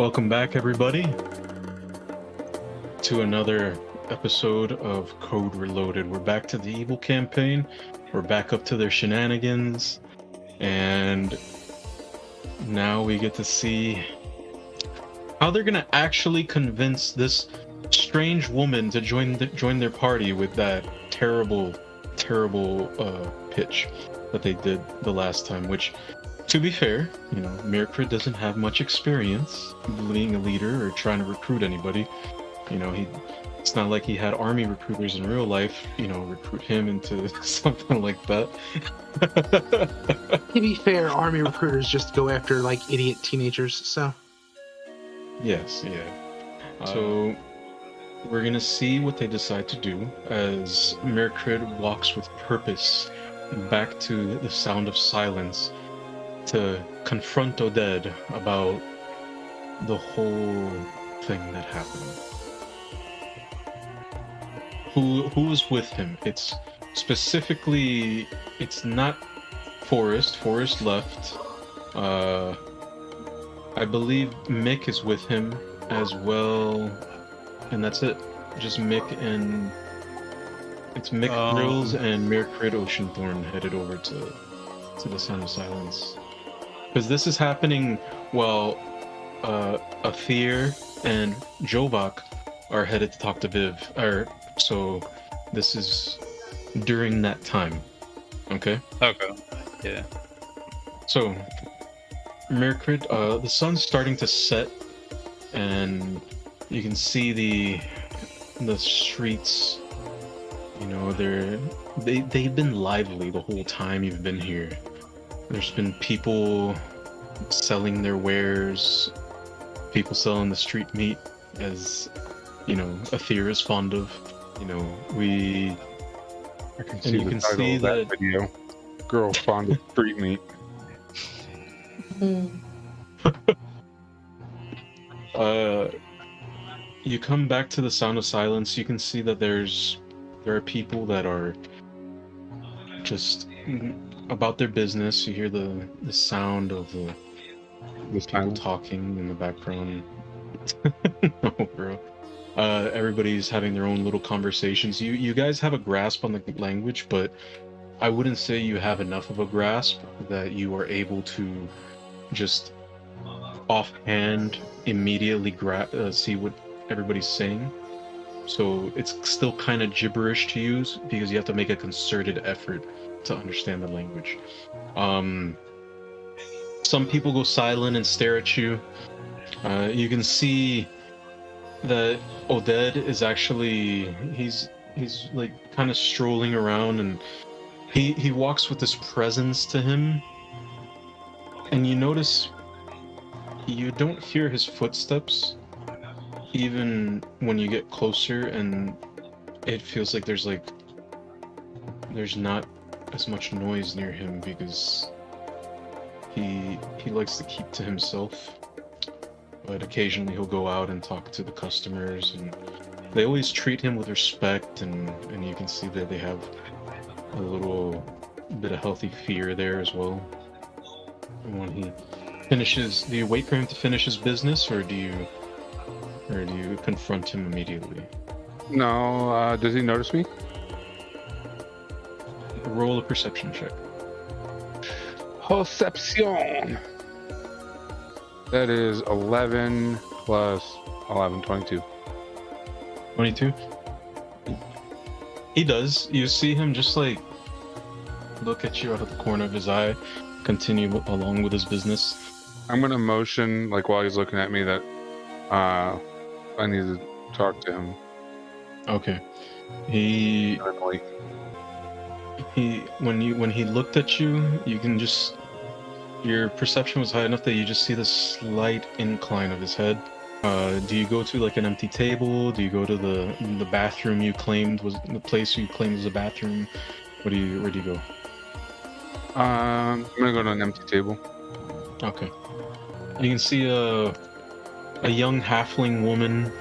Welcome back, everybody, to another episode of Code Reloaded. We're back to the evil campaign. We're back up to their shenanigans, and now we get to see how they're gonna actually convince this strange woman to join their party with that terrible pitch that they did the last time. Which, to be fair, Myrkrid doesn't have much experience being a leader or trying to recruit anybody. It's not like he had army recruiters in real life, recruit him into something like that. To be fair, army recruiters just go after idiot teenagers, so. Yes, yeah. So we're gonna see what they decide to do as Myrkrid walks with purpose back to the sound of silence to confront Oded about the whole thing that happened. Who is with him? It's specifically, it's not Forrest. Forrest left. I believe Mick is with him as well, and that's it. Just Mick and it's Mick Grills and Myrkrid Oceanthorn headed over to the Sound of Silence. Because this is happening while Athir and Jovak are headed to talk to Viv. So this is during that time. Okay? Okay. Yeah. So, Myrkrid, the sun's starting to set, and you can see the streets. They've been lively the whole time you've been here. There's been people selling their wares, people selling the street meat, as Athir is fond of. I can see the title of that video. Girl fond of street meat. You come back to the Sound of Silence. You can see that there are people that are just about their business. You hear the sound of the people talking in the background. No, bro. Everybody's having their own little conversations. You guys have a grasp on the language, but I wouldn't say you have enough of a grasp that you are able to just offhand immediately see what everybody's saying. So it's still kind of gibberish to use because you have to make a concerted effort to understand the language. Some people go silent and stare at you. You can see that Oded is actually he's like kind of strolling around, and he walks with this presence to him, and you notice you don't hear his footsteps even when you get closer, and it feels like there's not as much noise near him because he likes to keep to himself. But occasionally he'll go out and talk to the customers, and they always treat him with respect, and you can see that they have a little bit of healthy fear there as well. And when he finishes, do you wait for him to finish his business, or do you confront him immediately? No, does he notice me? Roll a perception check. Perception! That is 11 plus 11, 22. 22? He does. You see him just look at you out of the corner of his eye, continue along with his business. I'm gonna motion, while he's looking at me, that I need to talk to him. Okay. When he looked at you, you can just, your perception was high enough that you just see the slight incline of his head. Do you go to an empty table? Do you go to the bathroom you claimed was the place you claimed was a bathroom? Where do you go? I'm gonna go to an empty table. Okay. You can see a young halfling woman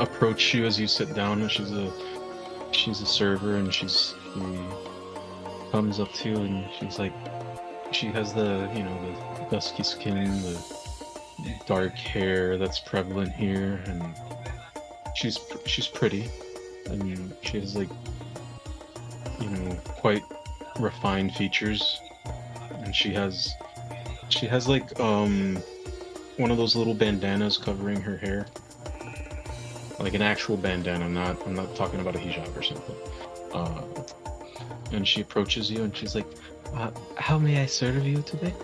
approach you as you sit down, and she's a server, and she comes up to you, and she's like, she has the dusky skin, dark hair that's prevalent here, and she's pretty, and she has like, quite refined features, and she has like one of those little bandanas covering her hair, like an actual bandana. I'm not talking about a hijab or something. And she approaches you and she's like, "How may I serve you today?"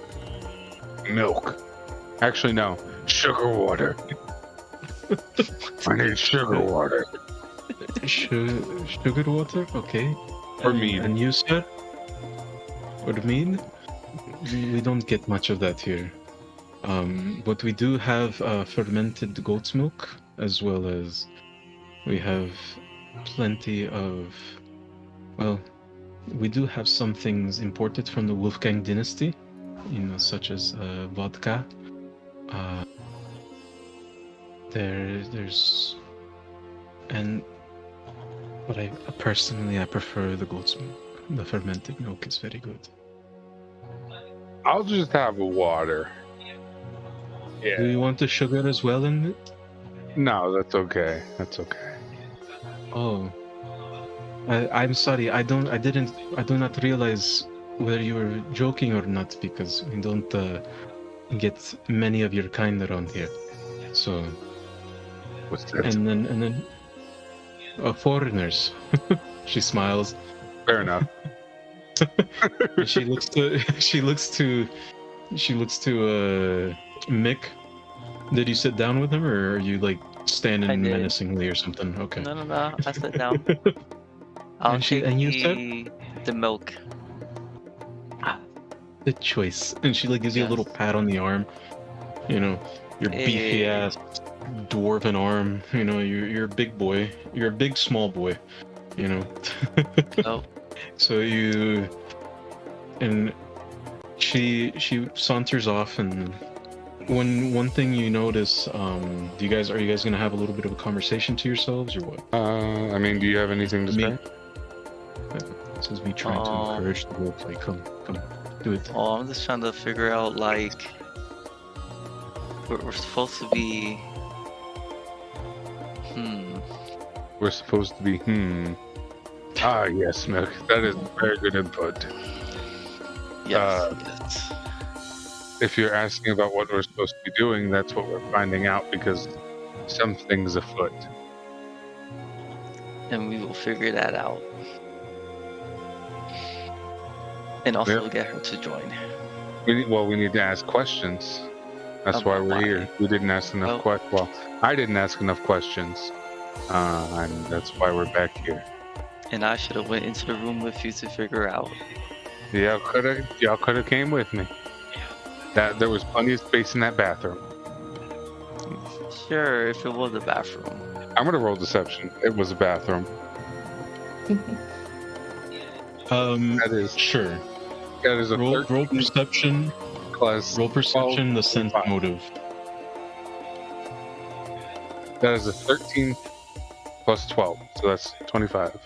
Milk. Actually, no. Sugar water. I need sugar water. Sugar water, okay. Or mead. And you, sir? Or mead? We don't get much of that here. But we do have fermented goat's milk, as well as we have plenty of, well, we do have some things imported from the Wolfgang dynasty, such as vodka. But I personally prefer the goat's milk. The fermented milk is very good. I'll just have water. Yeah. Do you want the sugar as well in it? No, that's okay. That's okay. Oh, I'm sorry. I do not realize whether you were joking or not, because we don't get many of your kind around here. So. What's that? And then. Foreigners. She smiles. Fair enough. She looks to Mick. Did you sit down with him, or are you like standing menacingly or something? Okay. No. I sat down. I'll take the milk. Good choice. And she like gives you a little pat on the arm. Your beefy ass dwarven arm. You're a big boy. You're a big small boy. Oh. So she saunters off, and one thing you notice, are you guys gonna have a little bit of a conversation to yourselves, or what? I mean, do you have anything to say? This is me trying to encourage the roleplay. Come, do it. Oh, I'm just trying to figure out, like, we're supposed to be. We're supposed to be. Ah, yes, Milk. That is very good input. Yes. If you're asking about what we're supposed to be doing, that's what we're finding out, because something's afoot. And we will figure that out. And also get her to join. We need to ask questions. That's why we're here. We didn't ask enough questions. Well, I didn't ask enough questions. And that's why we're back here. And I should have went into the room with you to figure out. Y'all could have came with me. There was plenty of space in that bathroom. Sure, if it was a bathroom. I'm gonna roll deception. It was a bathroom. That is sure. That is a roll perception. Plus roll perception. The sense motive. That is a 13 plus 12, so that's 25.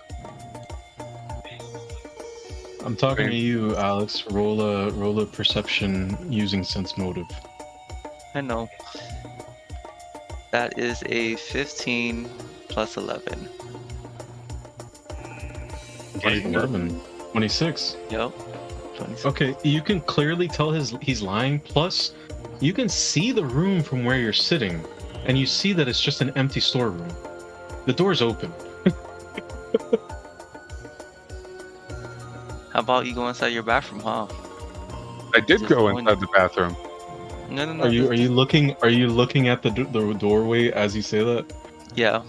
I'm talking to you, Alex. Roll a perception using sense motive. I know. That is a 15 plus 11. 26. Yep. 26. Okay, you can clearly tell he's lying. Plus, you can see the room from where you're sitting, and you see that it's just an empty storeroom. The door's open. How about you go inside your bathroom, huh? I did go inside the bathroom. No. Are you looking at the doorway as you say that? Yeah.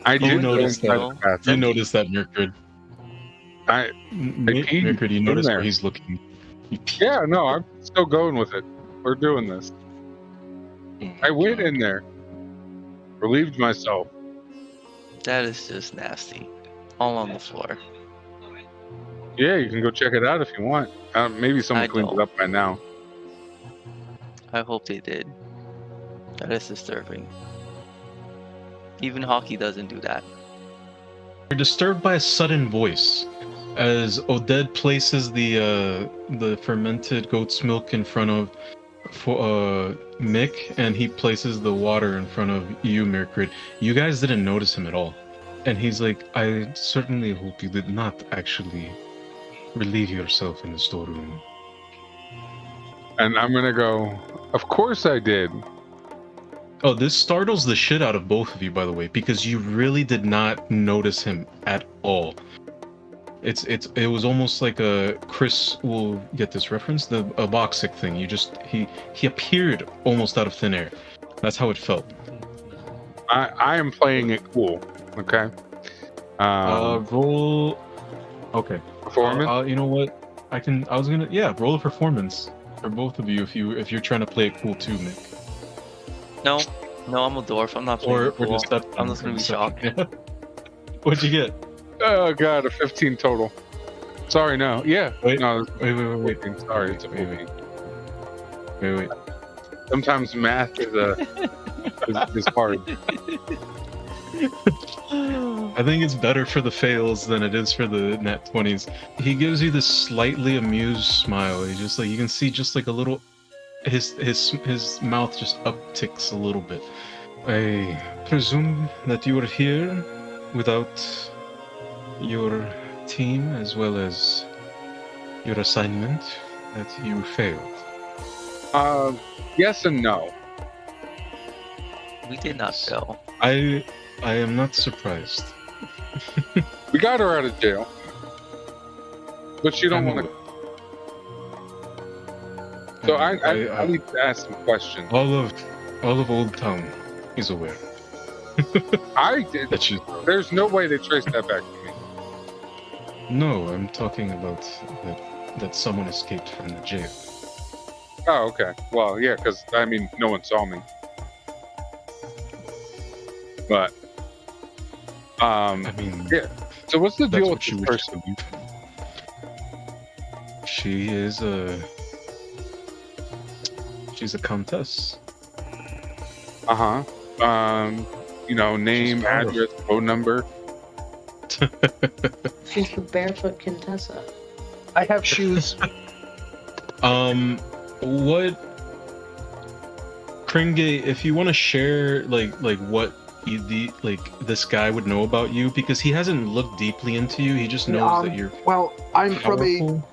I do notice that. You notice that, Myrkrid. Myrkrid, you notice where he's looking. Yeah, no, I'm still going with it. We're doing this. I went in there. Relieved myself. That is just nasty. All on the floor. Yeah, you can go check it out if you want. Maybe someone cleaned it up by now. I hope they did. That is disturbing. Even hockey doesn't do that. You're disturbed by a sudden voice as Oded places the fermented goat's milk in front of for Mick, and he places the water in front of you, Myrkrid. You guys didn't notice him at all. And he's like, I certainly hope you did not actually relieve yourself in the storeroom. And I'm gonna go, of course I did. Oh, this startles the shit out of both of you, by the way, because you really did not notice him at all. It was almost like a Chris will get this reference, a Boxic thing. He appeared almost out of thin air. That's how it felt. I am playing it cool. Okay. Roll. Okay. Performance. You know what? Roll a performance for both of you if you're trying to play it cool too, Nick. No, I'm a dwarf. I'm not playing cool. Deception. I'm just gonna be shocked. Yeah. What'd you get? Oh god, a 15 total. Sorry, no. Yeah. Wait. No. Wait. Sorry, it's a movie. Wait. Sometimes math is hard. I think it's better for the fails than it is for the nat 20s. He gives you this slightly amused smile. He just like you can see just like a little his mouth just upticks a little bit. I presume that you are here without your team as well as your assignment that you failed. Yes and no. We did not fail. I am not surprised. We got her out of jail, but you don't want to. So I need to ask some questions. All of Old Town is aware. I did. That you. There's no way they traced that back to me. No, I'm talking about that someone escaped from the jail. Oh, okay. Well, yeah, because I mean, no one saw me. But, I mean, yeah. So what's the that's deal what with she this wishes person? of you. She is she's a countess. You know, name, address, phone number. She's the barefoot Contessa. I have shoes. What Kringay, if you want to share like what this guy would know about you, because he hasn't looked deeply into you, he just knows that you're well, I'm powerful. from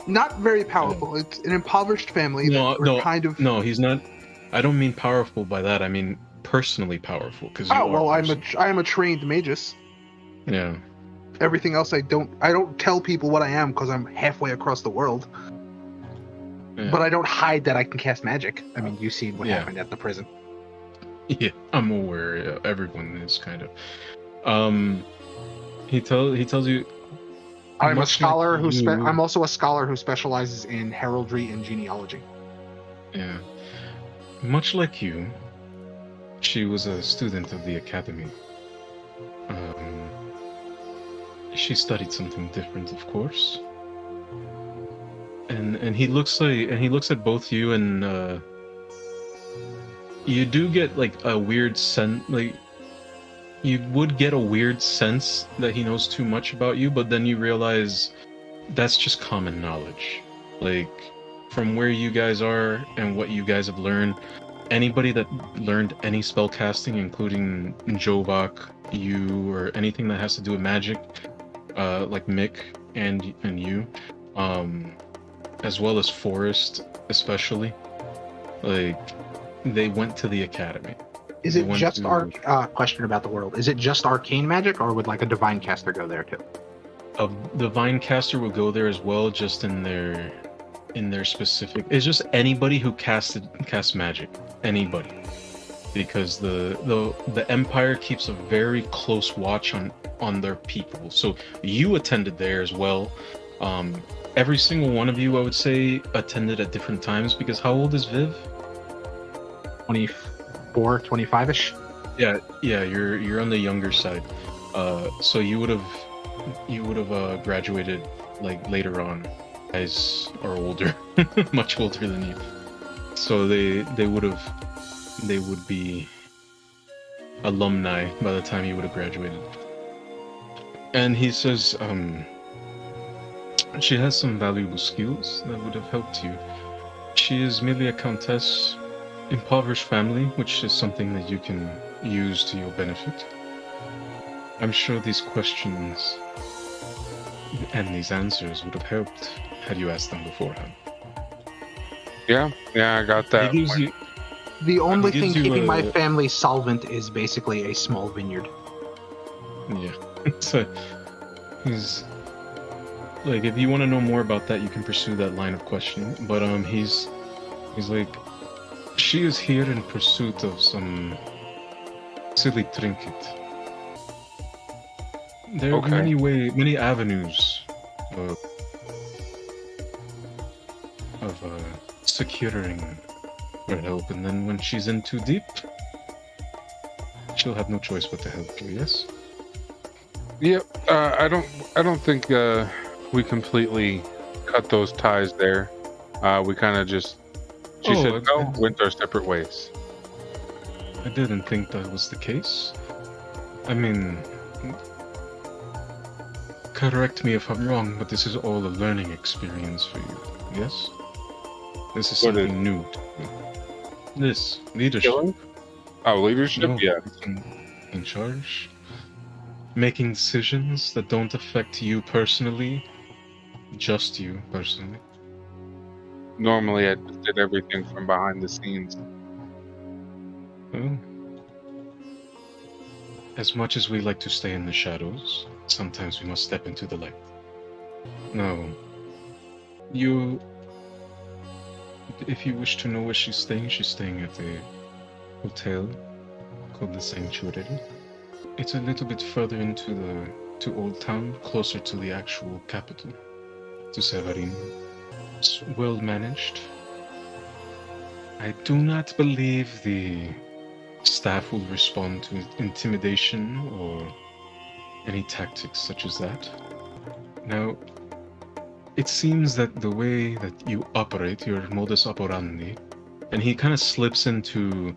a not very powerful. It's an impoverished family. No, he's not. I don't mean powerful by that. I mean personally powerful. Because I am a trained magus. Yeah. Everything else I don't tell people what I am because I'm halfway across the world. Yeah. But I don't hide that I can cast magic. I mean, you see what happened at the prison. Yeah, I'm aware. Yeah, everyone is kind of. He tells you. I'm a scholar I'm also a scholar who specializes in heraldry and genealogy. Yeah. Much like you, she was a student of the academy. She studied something different, of course. And he looks at both you, and you do get like a weird sense, like you would get a weird sense that he knows too much about you, but then you realize that's just common knowledge. Like from where you guys are and what you guys have learned, anybody that learned any spell casting, including Jovak, you, or anything that has to do with magic, like Mick and you, as well as Forrest especially, like they went to the academy. Is it just question about the world? Is it just arcane magic, or would like a divine caster go there too? A divine caster would go there as well, just in their specific. It's just anybody who casts magic, anybody, because the Empire keeps a very close watch on their people. So you attended there as well. Every single one of you, I would say, attended at different times. Because how old is Viv? 24, 25ish. Yeah, you're on the younger side. So you would have graduated like later on. Guys are older, much older than you. So they would be alumni by the time you would have graduated. And he says, she has some valuable skills that would have helped you She is merely a countess, impoverished family, which is something that you can use to your benefit. I'm sure these questions and these answers would have helped had you asked them beforehand. Yeah, I got that. He gives you, The only gives thing you keeping my a- family solvent is basically a small vineyard. yeah. So he's like, if you want to know more about that, you can pursue that line of questioning. But he's like, she is here in pursuit of some silly trinket. There are Okay. many avenues of securing her help, and then when she's in too deep, she'll have no choice but to help you. Yes. Yep. I don't think we completely cut those ties there. We kind of just. She said no, went our separate ways. I didn't think that was the case. I mean, correct me if I'm wrong, but this is all a learning experience for you. Yes. This is What is- something new. This leadership. Killing? Oh, leadership. No, Yeah. in charge. Making decisions that don't affect you personally, just you personally. Normally, I just did everything from behind the scenes. Well, as much as we like to stay in the shadows, sometimes we must step into the light. Now, if you wish to know where she's staying at a hotel called the Sanctuary. It's a little bit further to Old Town, closer to the actual capital, to Sevarin. It's well managed. I do not believe the staff will respond to intimidation or any tactics such as that. Now, it seems that the way that you operate, your modus operandi, and he kind of slips into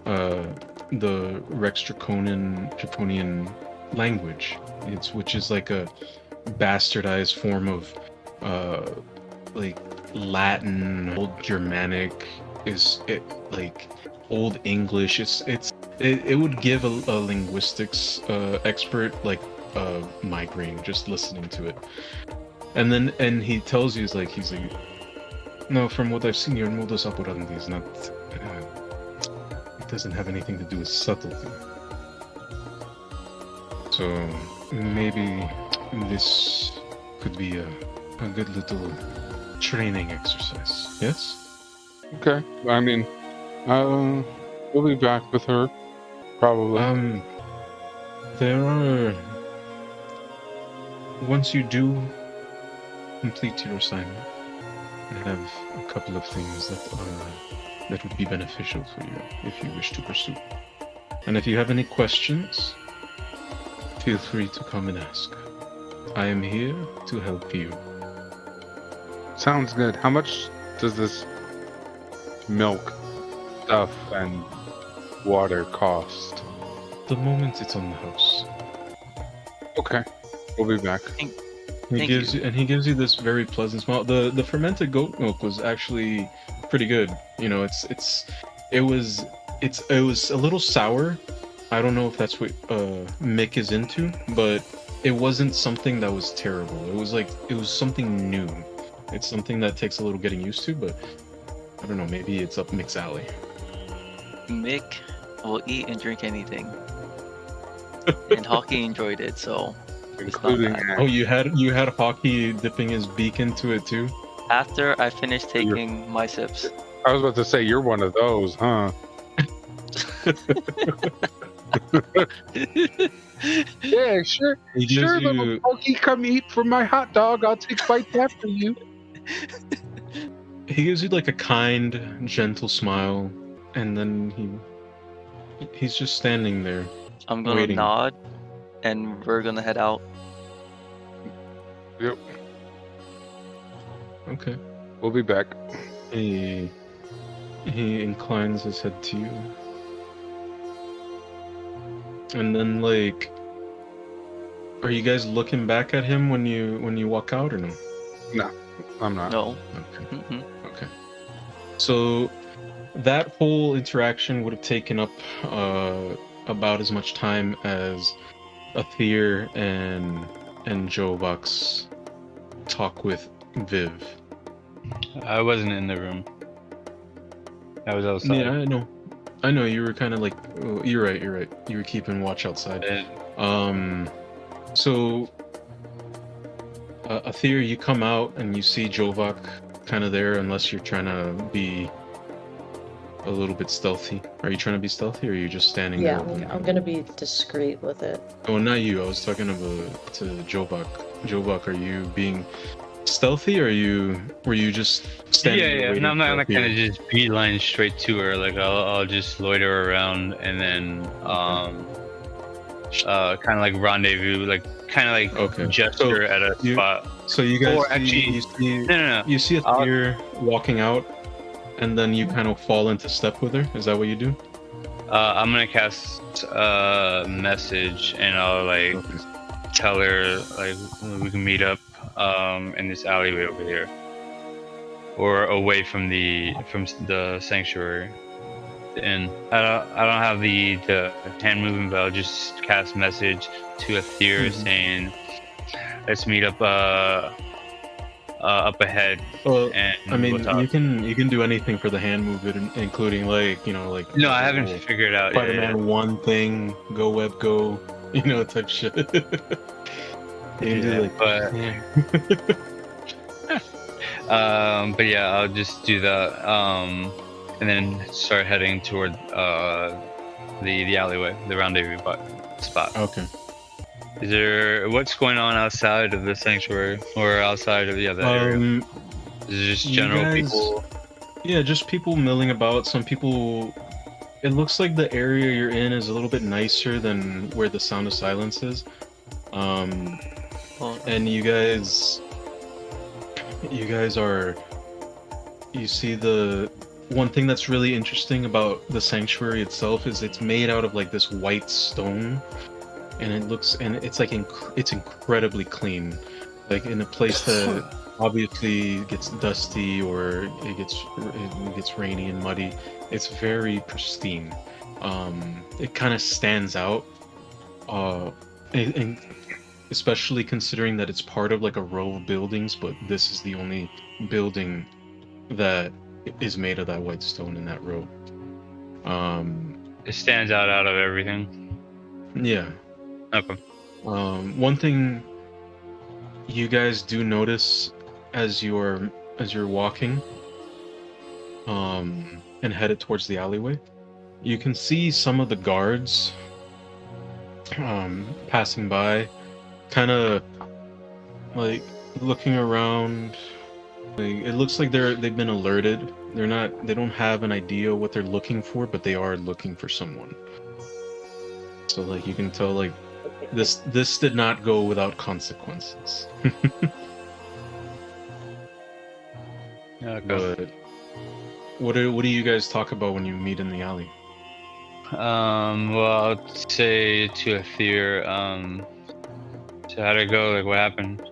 the Rex Draconian language, which is like a bastardized form of like Latin, Old Germanic, like Old English. It would give a linguistics expert like a migraine just listening to it. And he tells you he's like no, from what I've seen, your modus operandi is not. It doesn't have anything to do with subtlety. So maybe this could be a good little training exercise. Yes. Okay. I mean, we'll be back with her, probably. There are. Once you do complete your assignment, I have a couple of things that would be beneficial for you if you wish to pursue. And if you have any questions, feel free to come and ask. I am here to help you. Sounds good. How much does this milk stuff and water cost? The moment it's on the house. Okay. We'll be back. He gives you this very pleasant smile. The fermented goat milk was actually pretty good. You know, it was a little sour. I don't know if that's what Mick is into, but it wasn't something that was terrible. It was something new. It's something that takes a little getting used to, but I don't know, maybe it's up Mick's alley. Mick will eat and drink anything. And Hockey enjoyed it, so Including bad. Oh, you had Hockey dipping his beak into it too? after I finish taking my sips. I was about to say, you're one of those, huh? Yeah, sure. He gives Sure, you- little pokey, come eat from my hot dog. I'll take bites after you. He gives you like a kind, gentle smile, and then he's just standing there. I'm gonna Waiting. nod, and we're gonna head out. Yep. Okay. We'll be back. He inclines his head to you. And then like, are you guys looking back at him when you walk out or no? I'm not. No. Okay. Mm-mm. Okay. So that whole interaction would have taken up about as much time as Athir and Jovok's talk with Viv. I wasn't in the room. I was outside. Yeah, I know. You were kind of like, oh, you're right. You were keeping watch outside. So Athir, you come out and you see Jovok kind of there, unless you're trying to be a little bit stealthy. Are you trying to be stealthy, or are you just standing Yeah, there? I'm gonna be discreet with it. Oh, not you. I was talking to Jovok. Jovok, are you being stealthy, or were you just standing there Yeah. waiting No, I'm not for gonna Athir? just beeline straight to her. Like I'll just loiter around and then kind of like rendezvous, like kind of like Okay. gesture at a spot. So you guys Or actually- No. you see Athir walking out, and then you kind of fall into step with her. Is that what you do? I'm gonna cast a message and I'll like Okay. tell her like we can meet up in this alleyway over here, or away from the sanctuary. And I don't have the hand movement, but I'll just cast message to Athir saying, "Let's meet up up ahead." Well, And I mean, we'll talk. you can do anything for the hand movement, including like like No, I the haven't whole figured out yet. Spider-Man 1 thing, go web go, type shit. You can do like, but but yeah, I'll just do that, and then start heading toward the alleyway, the rendezvous spot. Okay. Is there what's going on outside of the sanctuary or outside of that area? Is it just you general guys- people? Yeah, just people milling about. Some people. It looks like the area you're in is a little bit nicer than where the Sound of Silence is. Well, And you guys are. You see the one thing that's really interesting about the sanctuary itself is it's made out of like this white stone, and it's like it's incredibly clean, like in a place that obviously gets dusty or it gets rainy and muddy. It's very pristine. It kind of stands out, and especially considering that it's part of like a row of buildings, but this is the only building that is made of that white stone in that row. It stands out of everything. Yeah. Okay. One thing you guys do notice as you're walking, and headed towards the alleyway, you can see some of the guards, passing by, kind of like looking around. Like, it looks like they've been alerted. They don't have an idea what they're looking for, but they are looking for someone. So like you can tell like this did not go without consequences. Okay. But what do you guys talk about when you meet in the alley? Well, I'll say to Athir, so how'd it go? Like, what happened?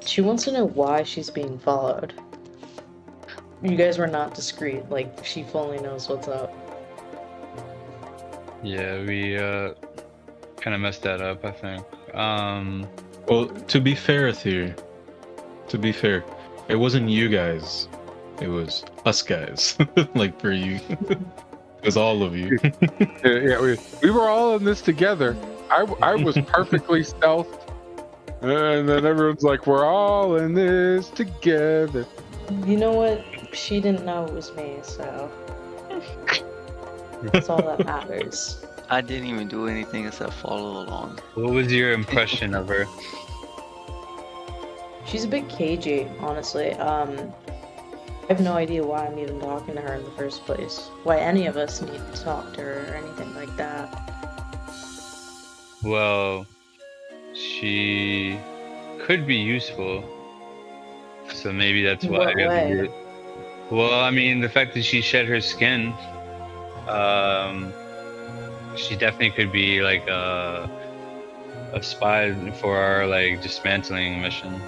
She wants to know why she's being followed. You guys were not discreet, like, she fully knows what's up. Yeah, we kind of messed that up, I think. Well, to be fair, Athir, it wasn't you guys. It was us guys. Like for you. It was all of you. Yeah, we were all in this together. I was perfectly stealth, and then everyone's like, "We're all in this together." You know what? She didn't know it was me, so that's all that matters. I didn't even do anything except follow along. What was your impression of her? She's a bit cagey, honestly. I have no idea why I'm even talking to her in the first place. Why any of us need to talk to her or anything like that. Well, she could be useful, so maybe that's In why. what way? Well, I mean, the fact that she shed her skin, she definitely could be like a spy for our like dismantling mission.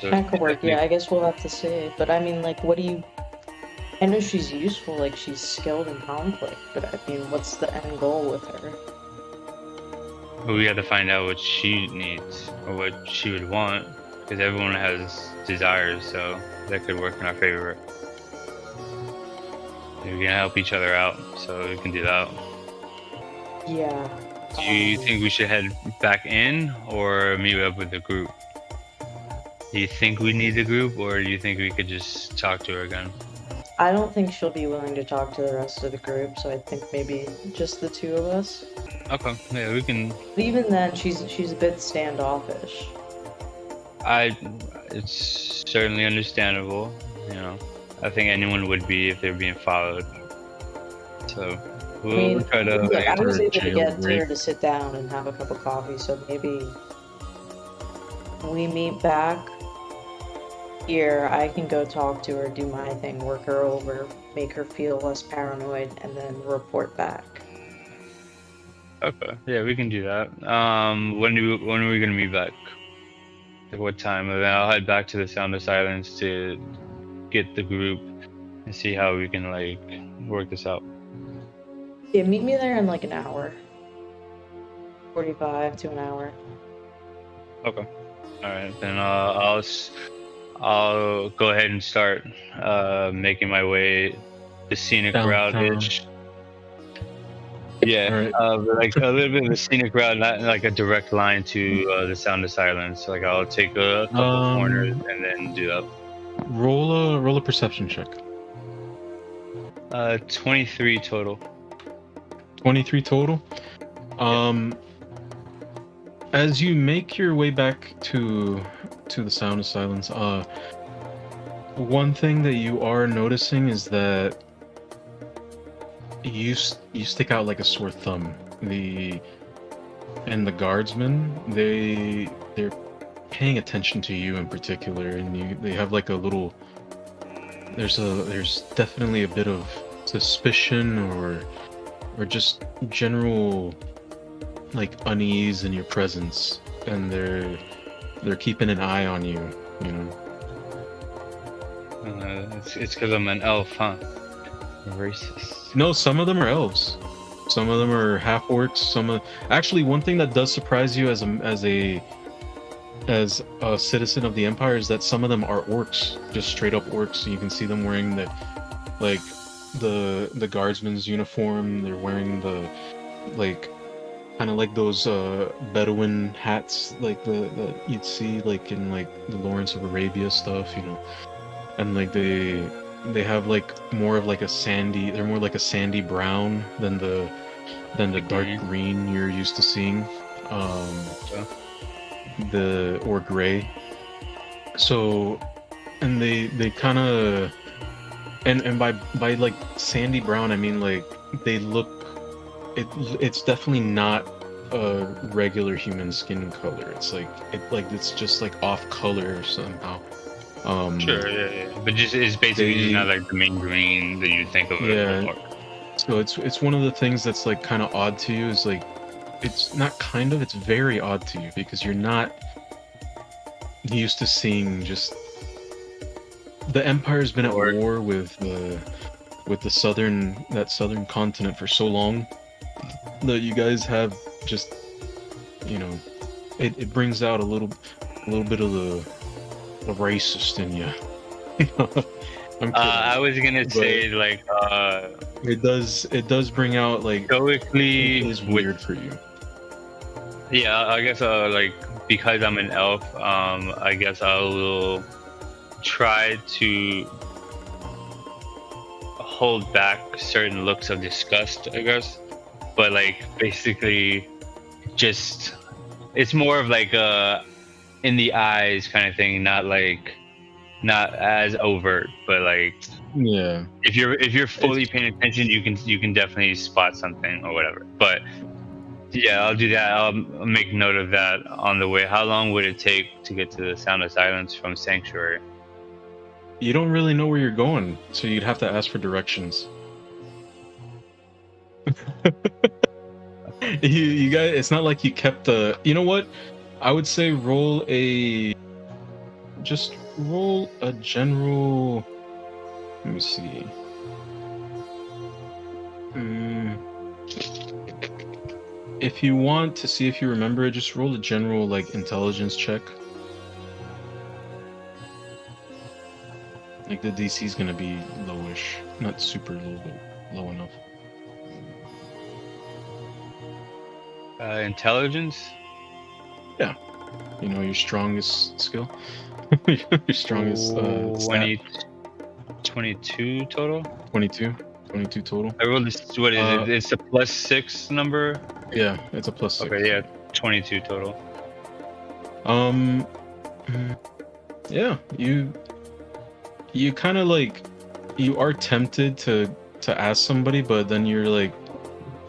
So That could work, yeah, I guess we'll have to see. But I mean, like, what do you... I know she's useful, like, she's skilled in conflict, but I mean, what's the end goal with her? we have to find out what she needs or what she would want, because everyone has desires, so that could work in our favor. We can help each other out, so we can do that. Yeah. Do you think we should head back in or meet up with the group? Do you think we need the group, or do you think we could just talk to her again? I don't think she'll be willing to talk to the rest of the group, so I think maybe just the two of us. Okay, yeah, we can. But even then, she's a bit standoffish. It's certainly understandable. You know, I think anyone would be if they're being followed. So we'll try to. Look, I was able to get her jailbreak. to sit down and have a cup of coffee, so maybe we meet back here. I can go talk to her, do my thing, work her over, make her feel less paranoid, and then report back. Okay, yeah, we can do that. When are we gonna meet back? Like what time? And then I'll head back to the Sound of Silence to get the group and see how we can like work this out. Yeah, meet me there in like an hour. 45 to an hour. Okay. All right, then I'll go ahead and start making my way to scenic route ish. Yeah, Alright. like a little bit of a scenic route, not like a direct line to the Sound of Silence. Like I'll take a couple corners and then do that. Roll a perception check. 23 total. 23 total. As you make your way back to the Sound of Silence, one thing that you are noticing is that you stick out like a sore thumb. The guardsmen, they're paying attention to you in particular, and they have like a little. There's definitely a bit of suspicion or just general like unease in your presence, and they're keeping an eye on you. You know. It's because I'm an elf, huh? Racist. No, some of them are elves. Some of them are half orcs. Actually, one thing that does surprise you as a citizen of the Empire is that some of them are orcs, just straight up orcs. You can see them wearing the guardsman's uniform. They're wearing the kind of like those Bedouin hats, like the you'd see like in like the Lawrence of Arabia stuff, you know, and like they have like more of like they're more like a sandy brown than the dark green you're used to seeing, or gray. So, and they kind of, and by like sandy brown I mean like they look. It's definitely not a regular human skin color. It's just like off color somehow. Sure, yeah. But it's basically just not like the main green that you think of. Yeah. So it's one of the things that's like kind of odd to you is like it's not kind of, it's very odd to you because you're not used to seeing just the Empire's been at war with the southern continent for so long that you guys have just, you know, it brings out a little bit of the racist in you. I'm kidding, I was gonna say like it does bring out like stoically it is weird for you. Yeah, I guess like because I'm an elf, I guess I will try to hold back certain looks of disgust, I guess. But like basically just it's more of like a in the eyes kind of thing, not as overt, but like Yeah. if you're fully paying attention, you can definitely spot something or whatever. But yeah, I'll do that. I'll make note of that on the way. How long would it take to get to the Sound of Silence from Sanctuary? You don't really know where you're going, so you'd have to ask for directions. you guys, it's not like you kept the. You know what? I would say roll a just roll a general. Let me see. If you want to see if you remember it, just roll a general like intelligence check. Like the DC is gonna be lowish, not super low, but low enough. Intelligence. Yeah, you know your strongest skill. Your strongest. 22 total. 22 total. I rolled this. What is it? It's a +6 number. Yeah, it's a +6. Okay, yeah, 22 total. Yeah, you kind of like, you are tempted to ask somebody, but then you're like,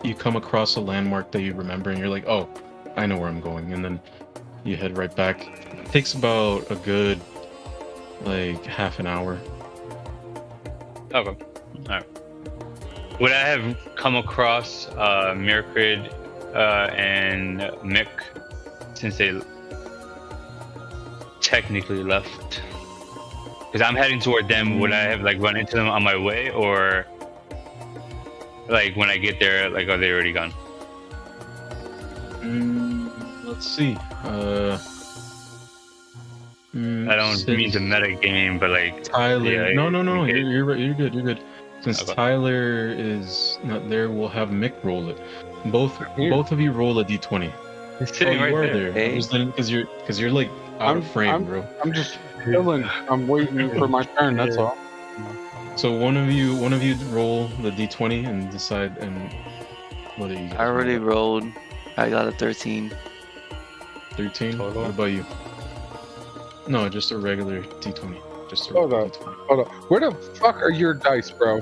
you come across a landmark that you remember, and you're like, oh, I know where I'm going, and then you head right back. It takes about a good like half an hour. Okay, alright. Would I have come across Myrkrid and Mick since they technically left? Because I'm heading toward them. Would I have like run into them on my way, or like when I get there, like are they already gone? Let's see. I don't mean to meta game, but like Tyler. yeah, No. okay. You're right. You're good. You're good. Since Okay. Tyler is not there, we'll have Mick roll it. Both of you roll a d20. It's sitting you right are there. there. Because you're like out of frame, bro. I'm just chilling. I'm waiting for my turn. That's all. So one of you roll the d20 and decide and whether you. I already rolled. I got a 13. 13. Total. What about you? No, just a regular d20. Just a Hold regular up. d20. Hold up. Where the fuck are your dice, bro?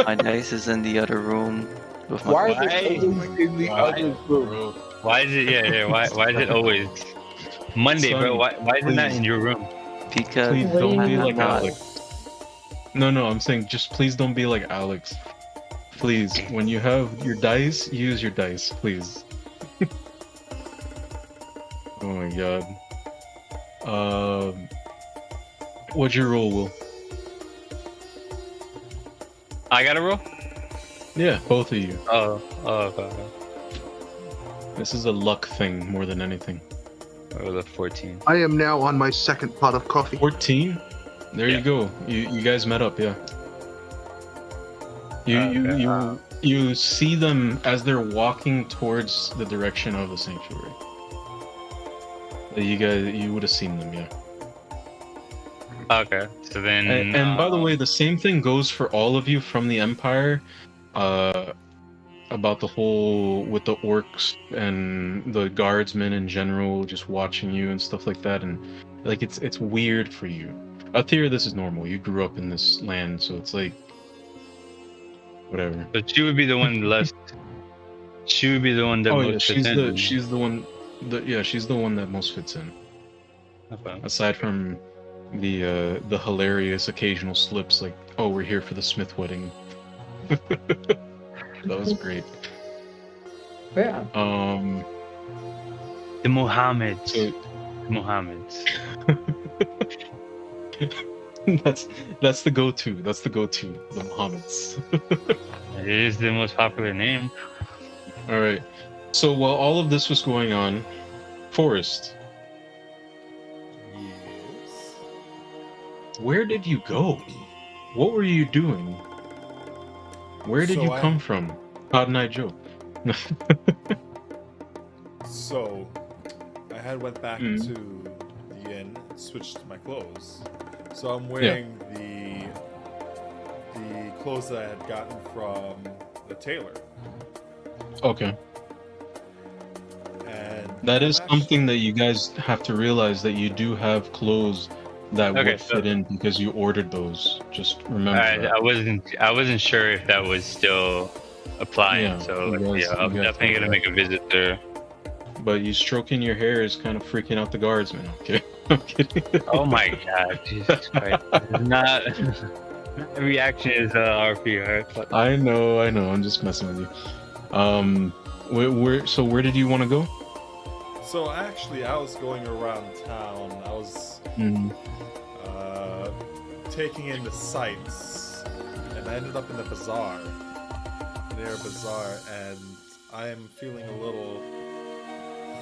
My dice is in the other room. With my Why Why? is it always in the other room? Why is it? Yeah. Why is it always Monday, bro? Why is it not in your room? Because Please don't be I'm like not- Alex. No, I'm saying just please don't be like Alex. Please, when you have your dice, use your dice, please. Oh my god. What'd you roll, Will? I gotta roll. Yeah, both of you. Oh, okay. This is a luck thing more than anything. I rolled a 14. I am now on my second pot of coffee. 14? There Yeah. you go. You guys met up, yeah. You see them as they're walking towards the direction of the sanctuary. You would have seen them, yeah. Okay, so then. And by the way, the same thing goes for all of you from the Empire. About the whole with the orcs and the guardsmen in general just watching you and stuff like that, and like it's weird for you. Athira, this is normal. You grew up in this land, so it's like whatever. But she would be the one less. She would be the one that Oh yeah, most she's attended. the one. She's the one that most fits in. Okay. Aside from the hilarious occasional slips, like, oh, we're here for the Smith wedding. That was great. Yeah. The Mohammeds. So, Mohammeds. that's the go-to. That's the go-to. The Mohammeds. It is the most popular name. All right. So while all of this was going on, Forrest, Yes. where did you go? What were you doing? Where did So you I- come from? Cotton Eye Joe. So, I had went back Mm. to the inn, switched my clothes. So I'm wearing the clothes that I had gotten from the tailor. Okay. And That is I'm actually- something that you guys have to realize, that you do have clothes that Okay, would fit in because you ordered those. Just remember that. I wasn't sure if that was still applying. Yeah, so you guys- I'm you guys definitely have gonna make a visit there. But you stroking your hair is kind of freaking out the guardsmen. Okay. I'm kidding. Oh my god, Jesus Christ! It's not. Every action is RP. Right? I know. I'm just messing with you. Where did you want to go? So actually, I was going around town. I was Mm. taking in the sights, and I ended up in the bazaar, near a bazaar, and I am feeling a little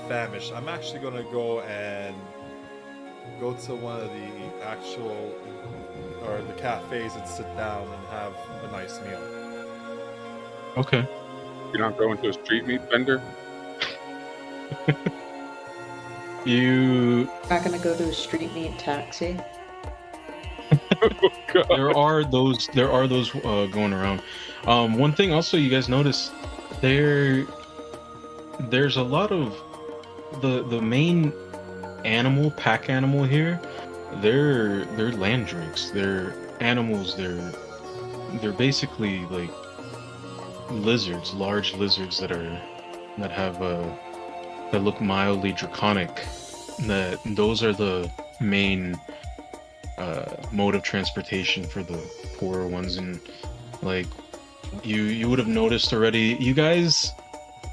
famished. I'm actually gonna go to one of the actual or the cafes and sit down and have a nice meal. Okay. You're not going to a street meat vendor? You Not gonna go to a street meat taxi. Oh, God. there are those going around. One thing also you guys notice there's a lot of the main pack animal here. They're land drakes. They're animals. They're basically like lizards, large lizards that look mildly draconic. Those are the main mode of transportation for the poorer ones, and like you would have noticed already. You guys,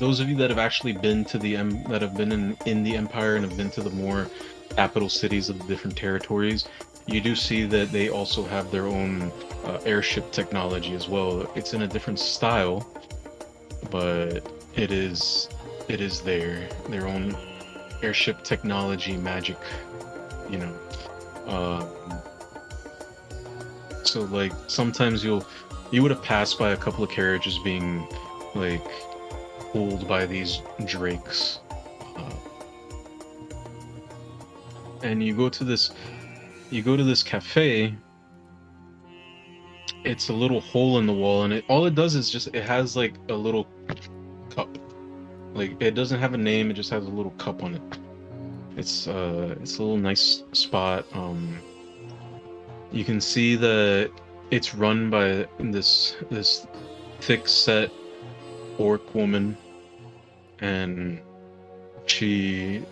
those of you that have actually been to that have been in the Empire and have been to the more capital cities of the different territories, you do see that they also have their own airship technology as well. It's in a different style, but it is their own airship technology magic, you know. So like sometimes you would have passed by a couple of carriages being like pulled by these drakes, and you go to this cafe. It's a little hole in the wall, and all it does is it has like a little cup. Like it doesn't have a name, it just has a little cup on it. It's a little nice spot. You can see that it's run by this thick set orc woman, and she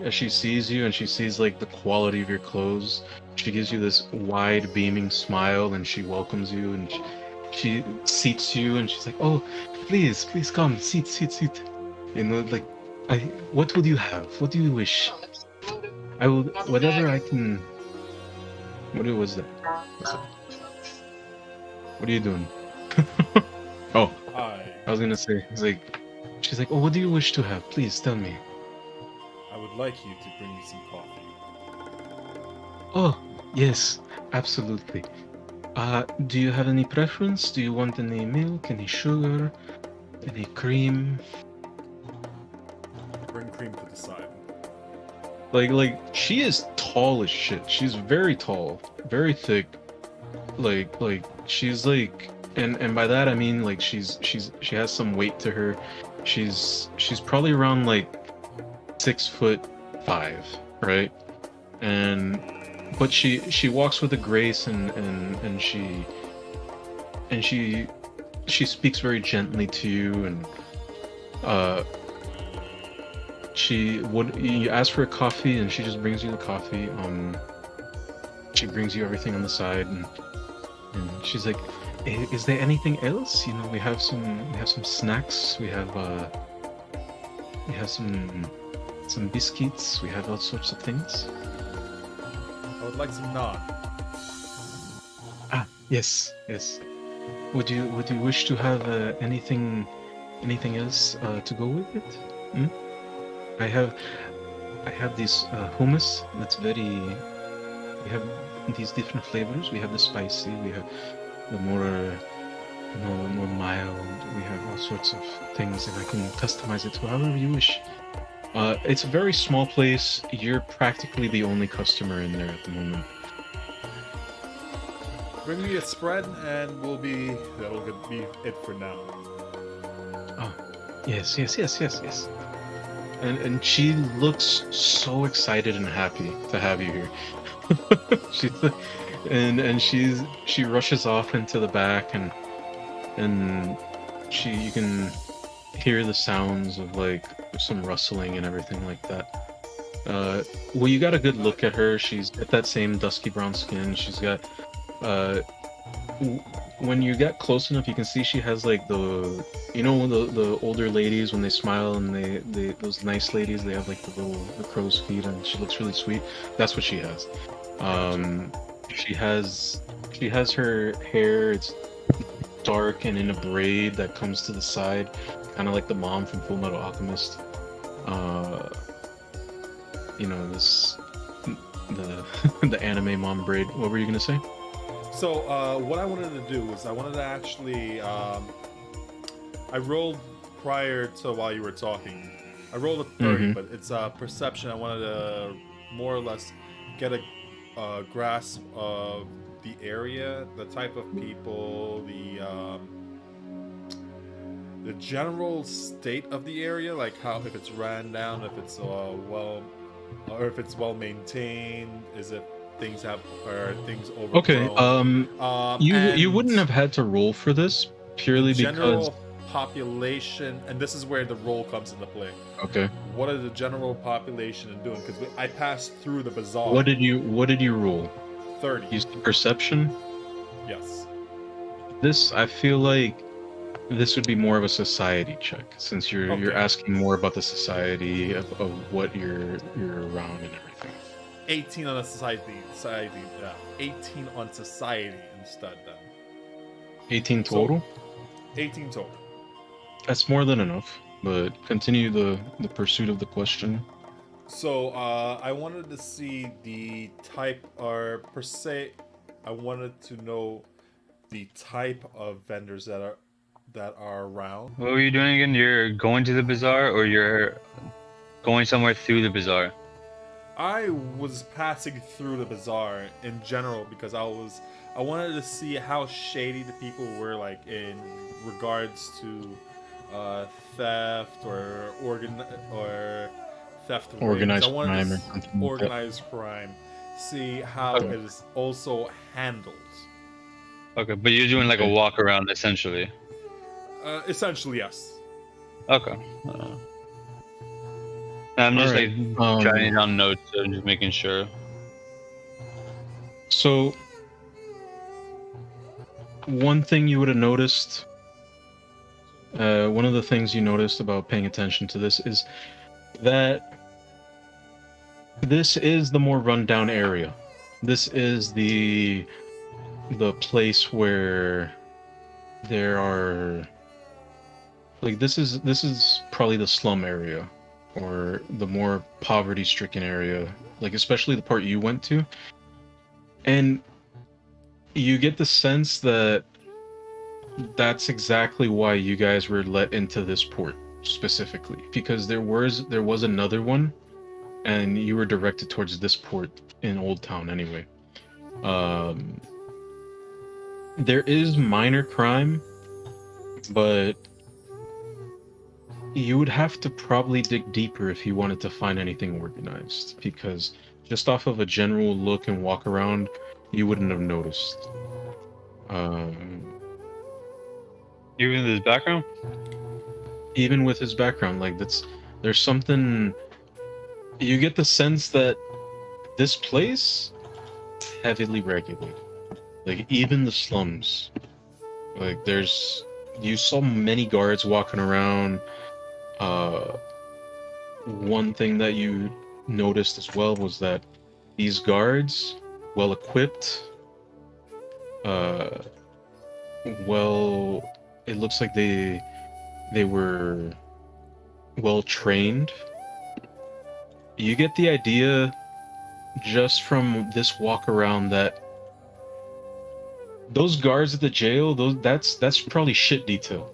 as she sees you and she sees like the quality of your clothes, she gives you this wide beaming smile and she welcomes you, and she seats you, and she's like, "Oh, please come, sit. You know, like, what would you have? What do you wish? I will, whatever I can." What was that? What are you doing? Oh, Hi. I was gonna say, she's like, "Oh, what do you wish to have? Please tell me." I would like you to bring me some coffee. Oh, yes, absolutely. Do you have any preference? Do you want any milk, any sugar, any cream? Bring cream to the side. Like she is tall as shit. She's very tall, very thick. Like she's like, and by that I mean like she has some weight to her. She's probably around like 6'5", right? But she walks with a grace, and she speaks very gently to you, and you ask for a coffee and she just brings you the coffee. She brings you everything on the side, and she's like, "Is there anything else? You know, we have some snacks. We have some biscuits. We have all sorts of things." I would like some naan. Ah, yes. Would you wish to have anything else to go with it? Hmm? I have this hummus that's very. We have these different flavors. We have the spicy. We have the more mild. We have all sorts of things, and I can customize it to however you wish. It's a very small place. You're practically the only customer in there at the moment. Bring me a spread, and that'll be it for now. Oh, yes. And she looks so excited and happy to have you here. She rushes off into the back, and you can hear the sounds of like some rustling and everything like that. Well, you got a good look at her. She's got that same dusky brown skin. She's got when you get close enough, you can see she has like the older ladies when they smile and they those nice ladies, they have like the crow's feet and she looks really sweet. That's what she has. She has her hair. It's dark and in a braid that comes to the side, kind of like the mom from Full Metal Alchemist. This the the anime mom braid. What were you gonna say? So what I wanted to do was I wanted to actually I rolled prior to while you were talking. I rolled a 30, but it's perception. I wanted to more or less get a grasp of the area, the type of people, the general state of the area, like how if it's ran down, if it's or if it's well maintained, is it things overgrown. Okay. You wouldn't have had to roll for this purely general because population, and this is where the roll comes into play. Okay. What is the general population doing? Because I passed through the bazaar. What did you roll? 30. Use perception. Yes. This, I feel like this would be more of a society check, since you're asking more about the society of what you're around and everything. 18 on a society. 18 on society instead then. 18 total? So, 18 total. That's more than enough, but continue the pursuit of the question. So I wanted to see the type, or per se, I wanted to know the type of vendors that are around. What were you doing again? You're going to the bazaar, or you're going somewhere through the bazaar? I was passing through the bazaar in general because I wanted to see how shady the people were, like in regards to theft or theft organized rings. crime or something. Organized crime. See how it is also handled. Okay, but you're doing like a walk around essentially. Essentially, yes. Okay. I'm just Alright, jotting down notes and just making sure. So, one thing you would have noticed, one of the things you noticed about paying attention to this is that this is the more rundown area. This is the place where there are, like, this is probably the slum area, or the more poverty-stricken area, like especially the part you went to. And you get the sense that that's exactly why you guys were let into this port specifically, because there was another one, and you were directed towards this port in Old Town anyway. There is minor crime, but you would have to probably dig deeper if you wanted to find anything organized, because just off of a general look and walk around, you wouldn't have noticed. Even with his background? Even with his background, like there's something. You get the sense that this place is heavily regulated. Like even the slums. Like you saw many guards walking around. One thing that you noticed as well was that these guards, well equipped, it looks like they were well trained. You get the idea just from this walk around that those guards at the jail, that's probably shit detail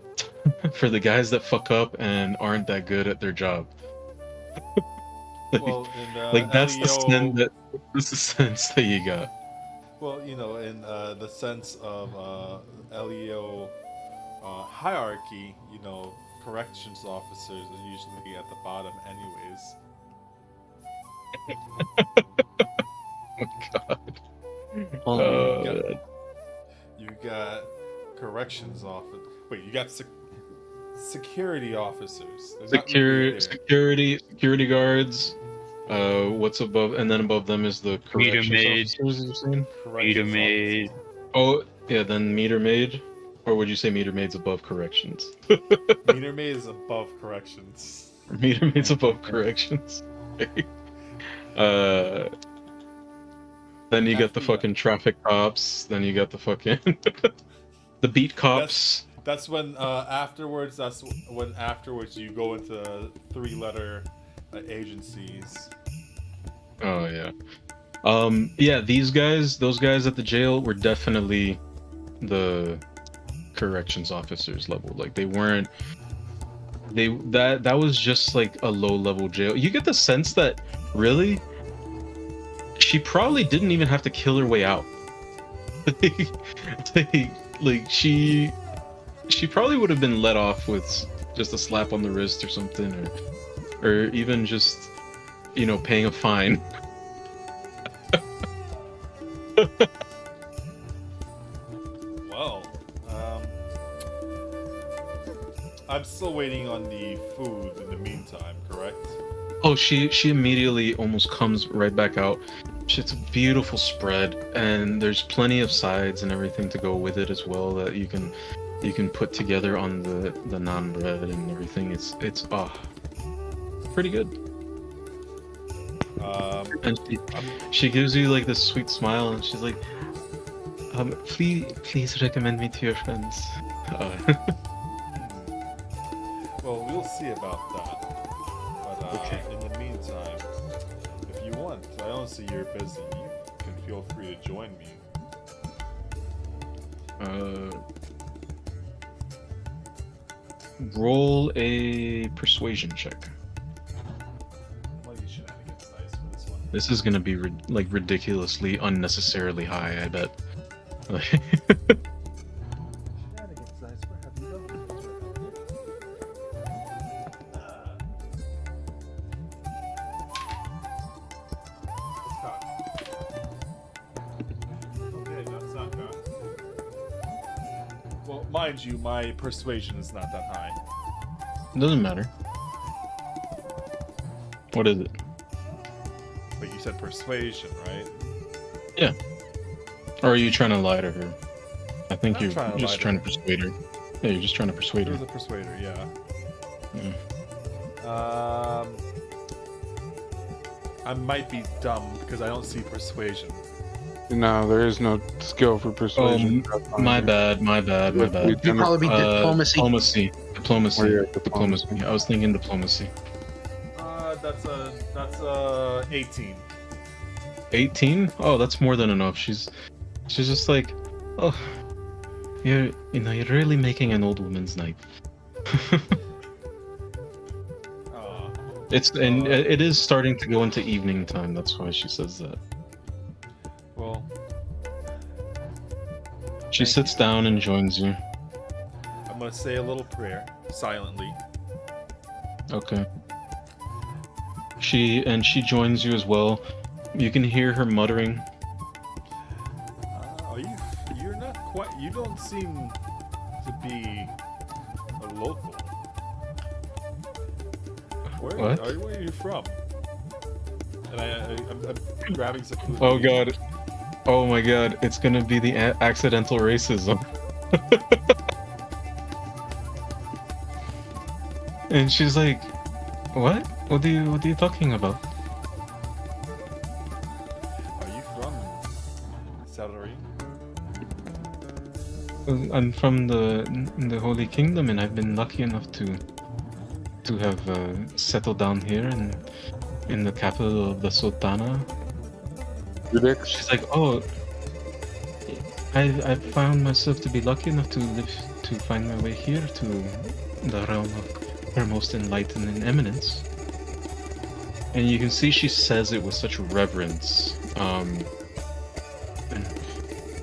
for the guys that fuck up and aren't that good at their job. Well, that's the sense that you got. Well, in the sense of LEO hierarchy, corrections officers are usually at the bottom anyways. Oh my god. You got corrections officer. Wait, you got security officers. Security guards. What's above, and then above them is the corrections officers. Meter maid. Oh, Yeah, then meter maid, or would you say meter maid's above corrections? Meter maid is above corrections. Meter maid's above corrections. uh, then you got the FBI. fucking traffic cops. Then you got the fucking the beat cops. That's when afterwards. That's when afterwards you go into 3-letter agencies. Oh yeah. Yeah, those guys at the jail were definitely the corrections officers level. Like that was just like a low level jail. You get the sense that really she probably didn't even have to kill her way out. like she probably would have been let off with just a slap on the wrist or something, or even just, you know, paying a fine. Well, I'm still waiting on the food in the meantime, correct? Oh, she immediately almost comes right back out. It's a beautiful spread, and there's plenty of sides and everything to go with it as well that you can put together on the naan bread and everything. It's pretty good. And she gives you like this sweet smile, and she's like, please recommend me to your friends. Well, we'll see about that. But Okay. in the meantime, if you want, I don't see you're busy. You can feel free to join me. Roll a persuasion check. What are you shenanigans dice for this one? This is gonna be like ridiculously unnecessarily high, I bet. Shenanigans dice, where have you gone? Okay, that's not bad. Well, mind you, my persuasion is not that high. Doesn't matter. What is it? But you said persuasion, right? Yeah. Or are you trying to lie to her? I think I'm you're trying to just lie to trying to her. persuade her. Yeah, you're just trying to persuade her. There's a persuader, yeah. Yeah. I might be dumb because I don't see persuasion. No, there is no skill for persuasion. My bad. You'd probably be diplomacy. Diplomacy. I was thinking diplomacy. That's 18. 18? Oh, that's more than enough. She's just like, oh, you're really making an old woman's night. It is starting to go into evening time. That's why she says that. Well, She thank sits you. down and joins you. I'm gonna say a little prayer silently. Okay. She joins you as well. You can hear her muttering. You're not quite. You don't seem to be a local. Where are you from? And I'm grabbing some food. Oh god. Oh my god. It's gonna be the accidental racism. And she's like, what? What are you talking about? Are you from Sevarin? I'm from the Holy Kingdom, and I've been lucky enough to have settled down here in the capital of the Sultana. She's like, oh, I found myself to be lucky enough to find my way here to the realm of Her Most Enlightened Eminence. And you can see she says it with such reverence. And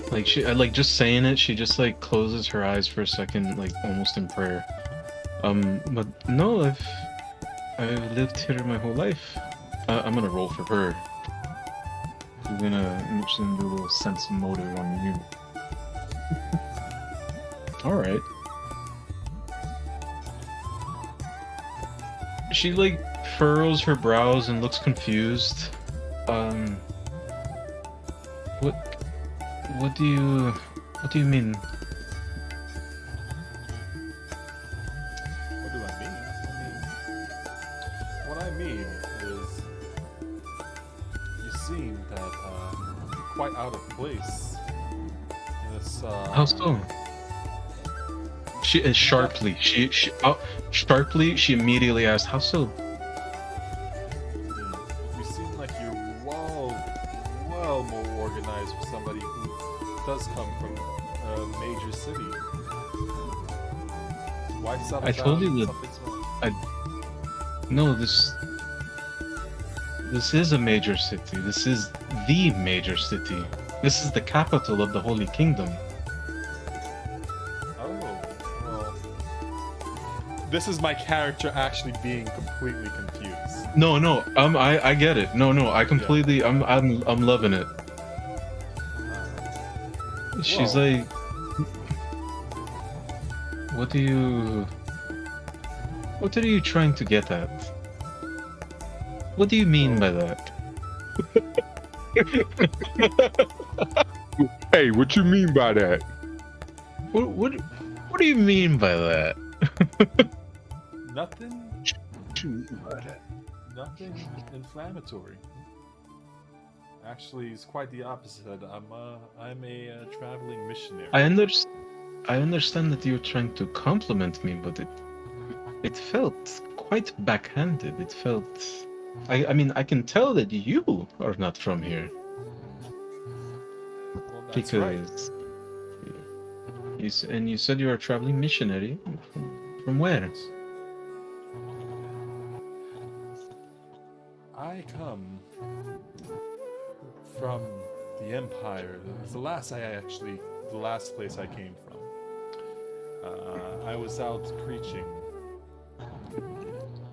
like just saying it, she just like closes her eyes for a second, like almost in prayer. But no, I've lived here my whole life. I'm gonna roll for her. I'm gonna mention the little sense of motive on you. Alright. She like furrows her brows and looks confused. What do What do you mean? What do I mean? What I mean is, you seem that you're quite out of place in this. How so? She sharply. Sharply. She immediately asked, "How so?" You seem like you're well more organized for somebody who does come from a major city. Why settle I told down you in that- something small? No, this is a major city. This is the major city. This is the capital of the Holy Kingdom. Oh, well. This is my character actually being completely confused. No, I get it. No, I completely, I'm loving it. She's Whoa. like, what are you trying to get at? What do you mean by that? Hey, what you mean by that? What do you mean by that? Nothing inflammatory. Actually, it's quite the opposite. I'm a traveling missionary. I understand that you're trying to compliment me, but it felt quite backhanded. It felt, I mean, I can tell that you are not from here Well, that's right. because you said you're a traveling missionary. From where? I come from the Empire. It's the last place I came from. I was out preaching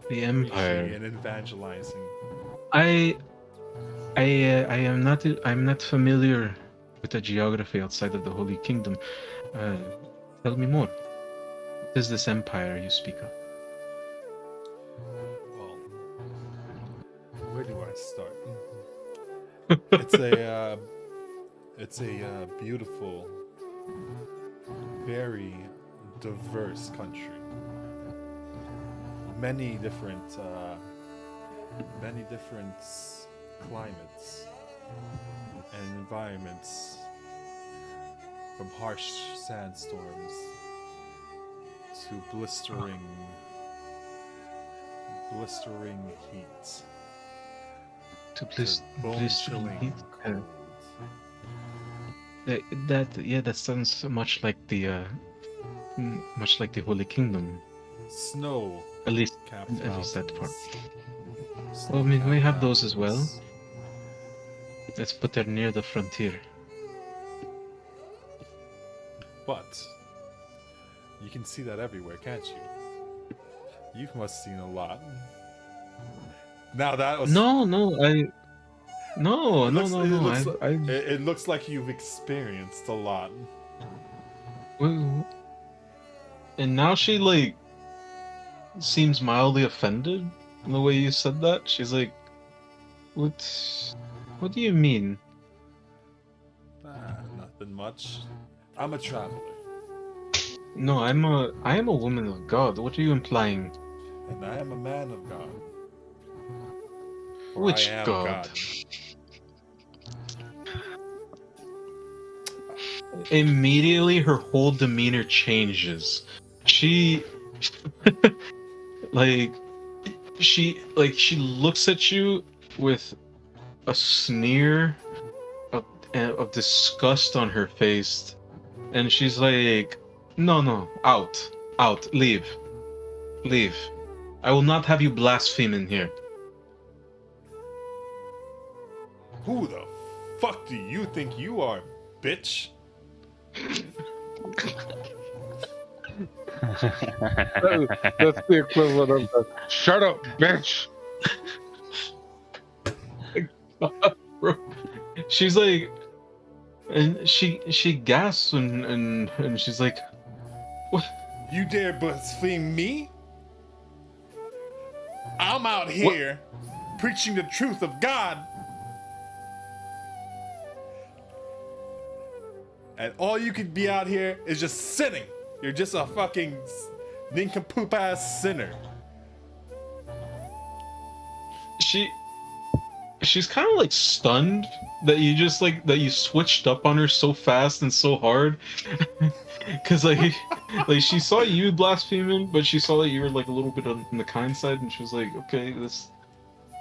The Empire. and evangelizing. I'm not familiar with the geography outside of the Holy Kingdom. Tell me more. What is this empire you speak of? Well, where do I start? It's a beautiful, very diverse country. Many different climates and environments, from harsh sandstorms to blistering heat. To to blistering bone-chilling heat? cold. That sounds much like the Holy Kingdom. Snow At least capped that part. mountains. Well, I mean, we Snow-capped have those as well. mountains. Let's put they're near the frontier. But you can see that everywhere, can't you? You must have seen a lot. Now that was No, It looks like you've experienced a lot. And now she like seems mildly offended in the way you said that. She's like, What do you mean? Nothing much. I'm a traveler, No, I am a woman of God. What are you implying? and I am a man of God. For Which I am God? Immediately her whole demeanor changes. She she looks at you with a sneer of disgust on her face, and she's like, no, out, leave. I will not have you blaspheming here. Who the fuck do you think you are, bitch? That's the equivalent of the "shut up, bitch." She's like, and she gasps and she's like, what? You dare blaspheme me? I'm out here preaching the truth of God. and all you could be out here is just sinning. You're just a fucking nincompoop ass sinner. She's kind of like stunned that you just like that you switched up on her so fast and so hard. Cause like she saw you blaspheming, but she saw that you were like a little bit on the kind side, and she was like, okay,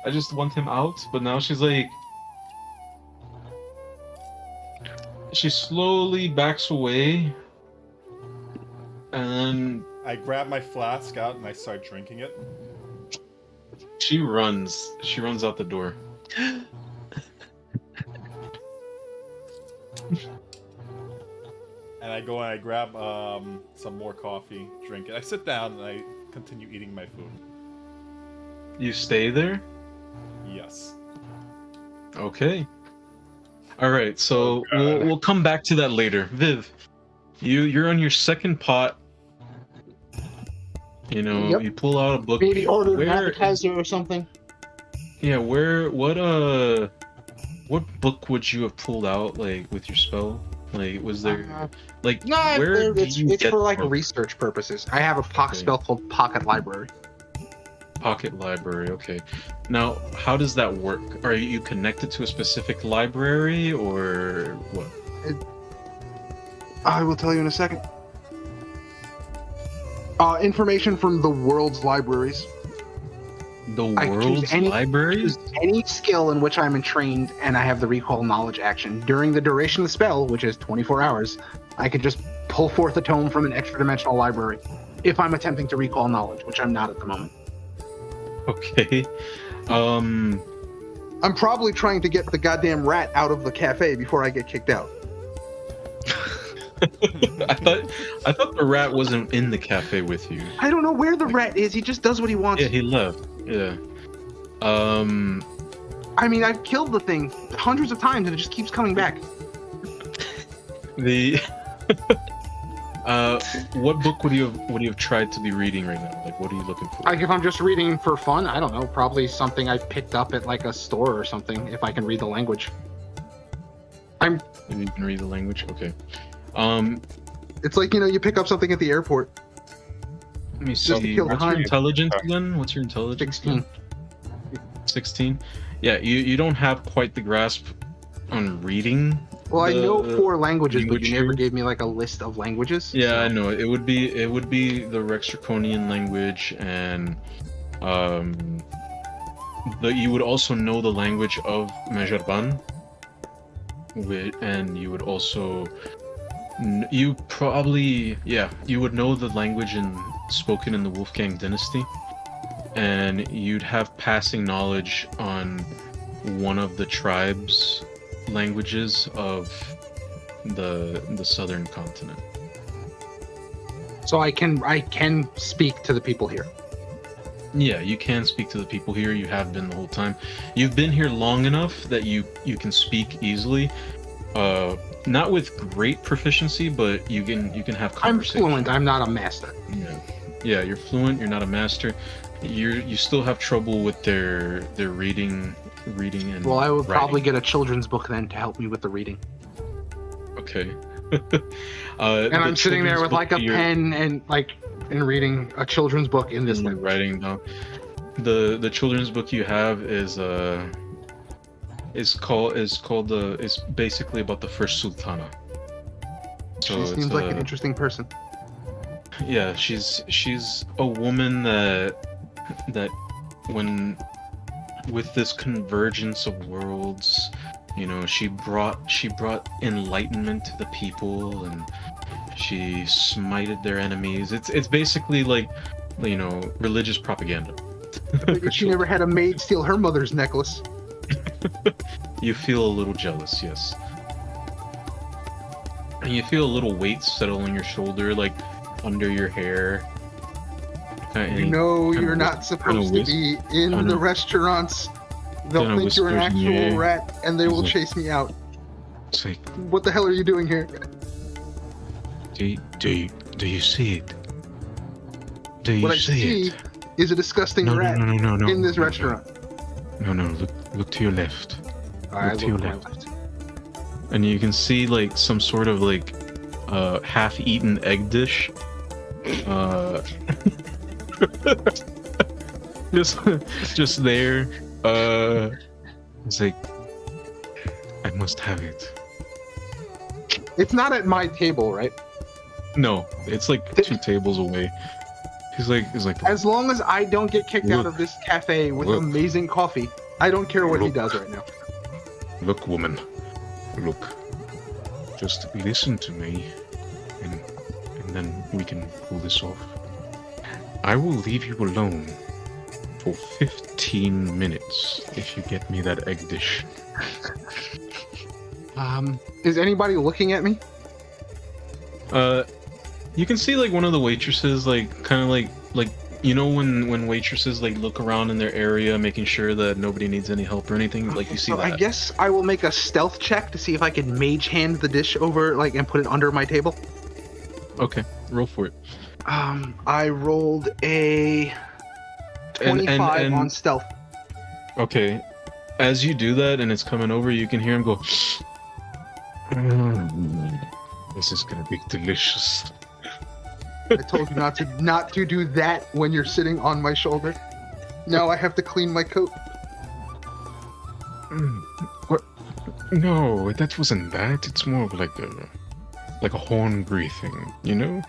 I just want him out. But now she's like, she slowly backs away, and then I grab my flask out and I start drinking it. she runs out the door. And I go and I grab some more coffee, drink it. I sit down and I continue eating my food. You stay there? Yes. Okay. All right, so we'll come back to that later. Viv, you're on your second pot. You know, Yep. you pull out a book. Maybe order an Where- appetizer or something. Yeah, what book would you have pulled out like with your spell? Like, was there like No, where did it's, you it's get for like from? research purposes. I have a pocket Okay. spell called Pocket Library. Pocket library? Okay. Now, how does that work? Are you connected to a specific library or what? I will tell you in a second. Information from the world's libraries. The I can choose world's any- library? Choose any skill in which I'm trained and I have the recall knowledge action. During the duration of the spell, which is 24 hours, I can just pull forth a tome from an extra dimensional library if I'm attempting to recall knowledge, which I'm not at the moment. Okay. I'm probably trying to get the goddamn rat out of the cafe before I get kicked out. I thought the rat wasn't in the cafe with you. I don't know where the rat is. He just does what he wants. Yeah, he left. Yeah. I mean, I've killed the thing hundreds of times and it just keeps coming back. The what book would you have tried to be reading right now? Like, what are you looking for? Like, if I'm just reading for fun, I don't know, probably something I picked up at like a store or something, if I can read the language. If you can read the language, okay. It's like, you pick up something at the airport. Let me Just to see. kill What's your time. intelligence again? What's your intelligence? 16. 16. Yeah, you don't have quite the grasp on reading. Well, I know the 4 languages, but language you never here. gave me like a list of languages. Yeah, so- I know. It would be the Rex Draconian language, and you would also know the language of Mejarban, and you would also you would know the language spoken in the Wolfgang dynasty, and you'd have passing knowledge on one of the tribes' languages of the southern continent. So I can speak to the people here. Yeah, you can speak to the people here. You have been the whole time. You've been here long enough that you can speak easily. Not with great proficiency, but you can have I'm conversation. fluent. I'm not a master. Yeah, you're fluent. You're not a master. You still have trouble with their reading and Well, I would writing. probably get a children's book then to help me with the reading. Okay. And I'm sitting there with like a pen and reading a children's book in this language. writing down. The children's book you have is basically about the first sultana. So She it's seems like an interesting person. Yeah, she's a woman that when with this convergence of worlds, she brought enlightenment to the people, and she smited their enemies. It's basically like, religious propaganda. She never had a maid steal her mother's necklace. You feel a little jealous, yes. And you feel a little weight settle on your shoulder, like under your hair. You know you're not supposed to be in the restaurants. They'll kinda think you're an whispers in your actual ear. rat and they will He's like- chase me out. It's like, What the hell are you doing here? do you see it? Do you What I see see it? is a disgusting No, rat no, in this no, restaurant. No, look to your left. I to your look to my left. left. and you can see like some sort of like half-eaten egg dish. Just there. It's like, I must have it. It's not at my table, right? No, it's like 2 tables away. He's like, As long as I don't get kicked out of this cafe with amazing coffee, I don't care what he does right now. look, woman, look. Just listen to me, and then we can pull this off. I will leave you alone for 15 minutes if you get me that egg dish. Is anybody looking at me? You can see like one of the waitresses, like kind of like you know when waitresses like look around in their area, making sure that nobody needs any help or anything. Like you see So that. I guess I will make a stealth check to see if I can mage hand the dish over, like, and put it under my table. Okay, roll for it. I rolled a 25 on stealth. Okay, as you do that and it's coming over, you can hear him go. This is gonna be delicious. I told you not to do that when you're sitting on my shoulder. Now I have to clean my coat. What? No, that wasn't that. It's more of like a Hornbury thing, you know?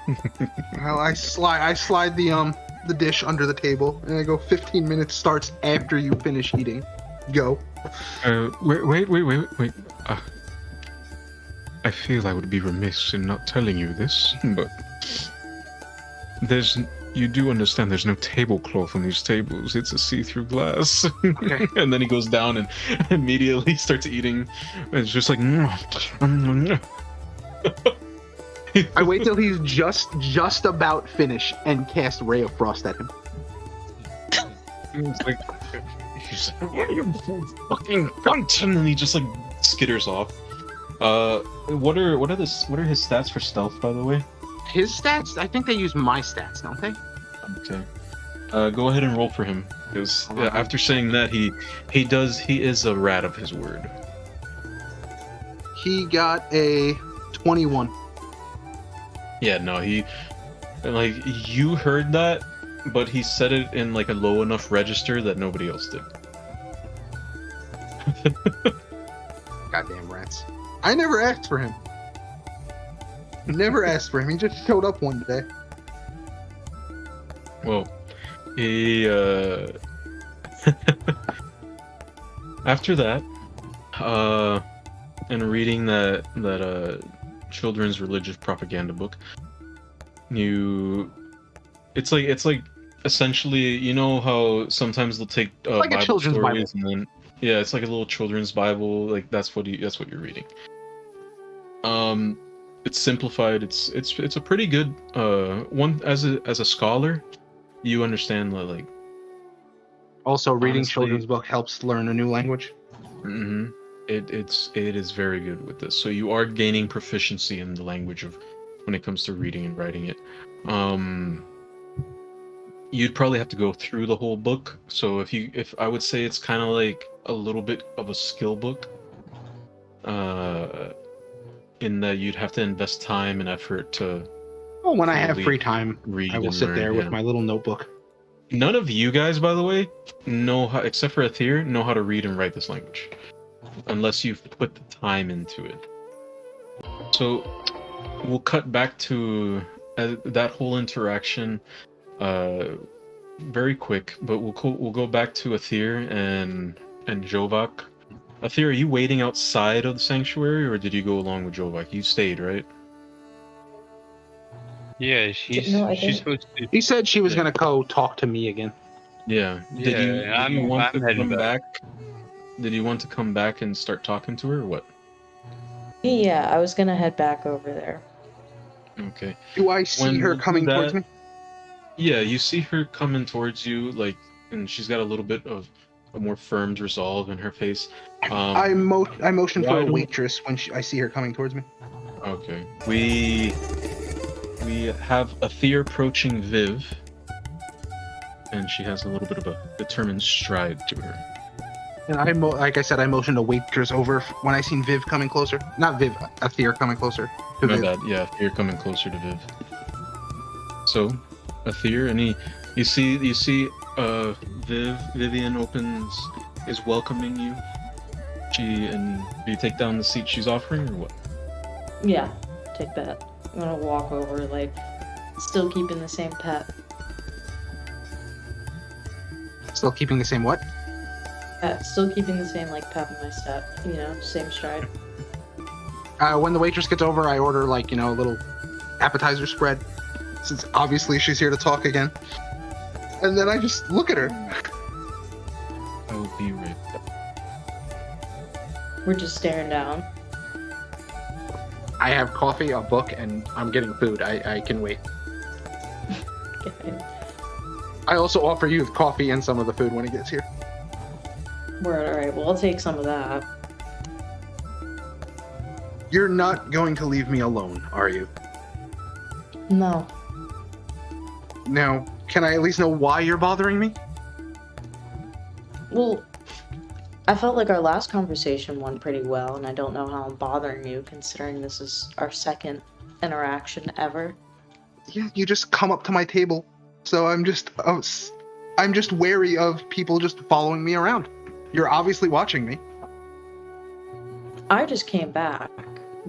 Well, I slide the dish under the table, and I go, 15 minutes starts after you finish eating. Go. Wait. I feel I would be remiss in not telling you this, but you do understand there's no tablecloth on these tables. It's a see-through glass. Okay. And then he goes down and immediately starts eating. It's just like. I wait till he's just about finished and cast Ray of Frost at him. It's like, he's like, you fucking cunt, and then he just like skitters off. What are his stats for stealth, by the way? His stats? I think they use my stats, don't they? Okay. Go ahead and roll for him, because after saying that, he is a rat of his word. He got a 21. Yeah, no, you heard that, but he said it in like a low enough register that nobody else did. Goddamn rats. I never asked for him. Never asked for him. He just showed up one day. Well, he after that, and reading that children's religious propaganda book, it's like essentially, you know how sometimes they'll take like a Bible children's stories Bible. and then it's like a little children's Bible, like that's what you're reading. It's simplified. It's a pretty good one as a scholar. You understand like. Also, reading Honestly, children's book helps learn a new language. Mm-hmm. It is very good with this. So you are gaining proficiency in the language of when it comes to reading and writing it. You'd probably have to go through the whole book. So if I would say it's kind of like a little bit of a skill book. In that you'd have to invest time and effort to. Well, when I have free time, read I will and sit learn, there with yeah. my little notebook. None of you guys, by the way, know how, except for Aether, know how to read and write this language, unless you've put the time into it. So we'll cut back to that whole interaction, very quick. But we'll go back to Aether and Jovak. Aether, are you waiting outside of the sanctuary, or did you go along with Jovak? You stayed, right? Yeah, she's supposed to. He said she was gonna go talk to me again. Yeah. Yeah, Did you want I'm to heading come back. back? Did you want to come back and start talking to her, or what? Yeah, I was gonna head back over there. Okay. Do I see When her you do coming that- towards me? Yeah, you see her coming towards you, like, and she's got a little bit of a more firm resolve in her face. I motion for why a don't- waitress when I see her coming towards me. Okay. We have Aether approaching Viv, and she has a little bit of a determined stride to her. And like I said, I motioned a waitress over when I seen Viv coming closer. Not Viv, Aether coming closer to My Viv. bad. Yeah, you're coming closer to Viv. So, Aether, you see, Vivian is welcoming you. Do you take down the seat she's offering, or what? Yeah, take that. I'm gonna walk over, like, still keeping the same pep. Still keeping the same what? Still keeping the same, like, pep in my step. You know, same stride. When the waitress gets over, I order, like, a little appetizer spread, since obviously she's here to talk again. And then I just look at her. I will be right back. We're just staring down. I have coffee, a book, and I'm getting food. I can wait. Okay. I also offer you coffee and some of the food when it gets here. Word, alright, well, I'll take some of that. You're not going to leave me alone, are you? No. Now, can I at least know why you're bothering me? Well, I felt like our last conversation went pretty well, and I don't know how I'm bothering you, considering this is our second interaction ever. Yeah, you just come up to my table, so I'm just wary of people just following me around. You're obviously watching me. I just came back,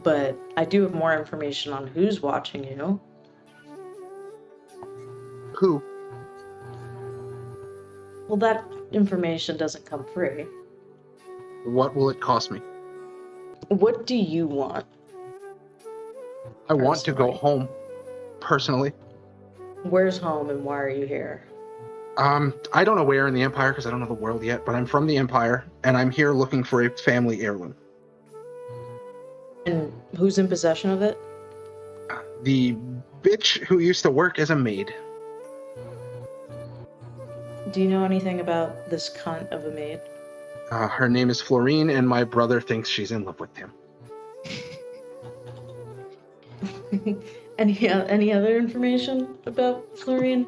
but I do have more information on who's watching you. Who? Well, that information doesn't come free. What will it cost me? What do you want? I want to go Personally. home, personally. Where's home and why are you here? I don't know where in the Empire because I don't know the world yet, but I'm from the Empire, and I'm here looking for a family heirloom. And who's in possession of it? The bitch who used to work as a maid. Do you know anything about this cunt of a maid? Her name is Florine, and my brother thinks she's in love with him. Any other information about Florine?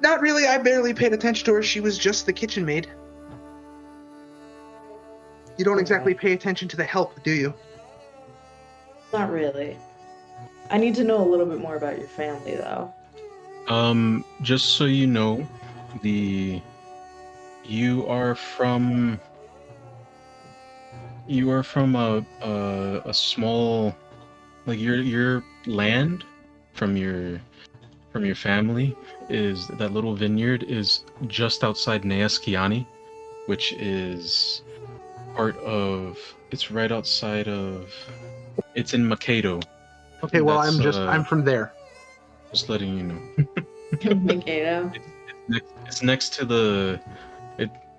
Not really. I barely paid attention to her. She was just the kitchen maid. You don't exactly pay attention to the help, do you? Not really. I need to know a little bit more about your family, though. Just so you know, you are from a small, like your land from your family is that little vineyard is just outside Neaskiani, which is it's right outside of, it's in Makedo. Okay, well, That's, I'm from there. Just letting you know. Mikado? It's next to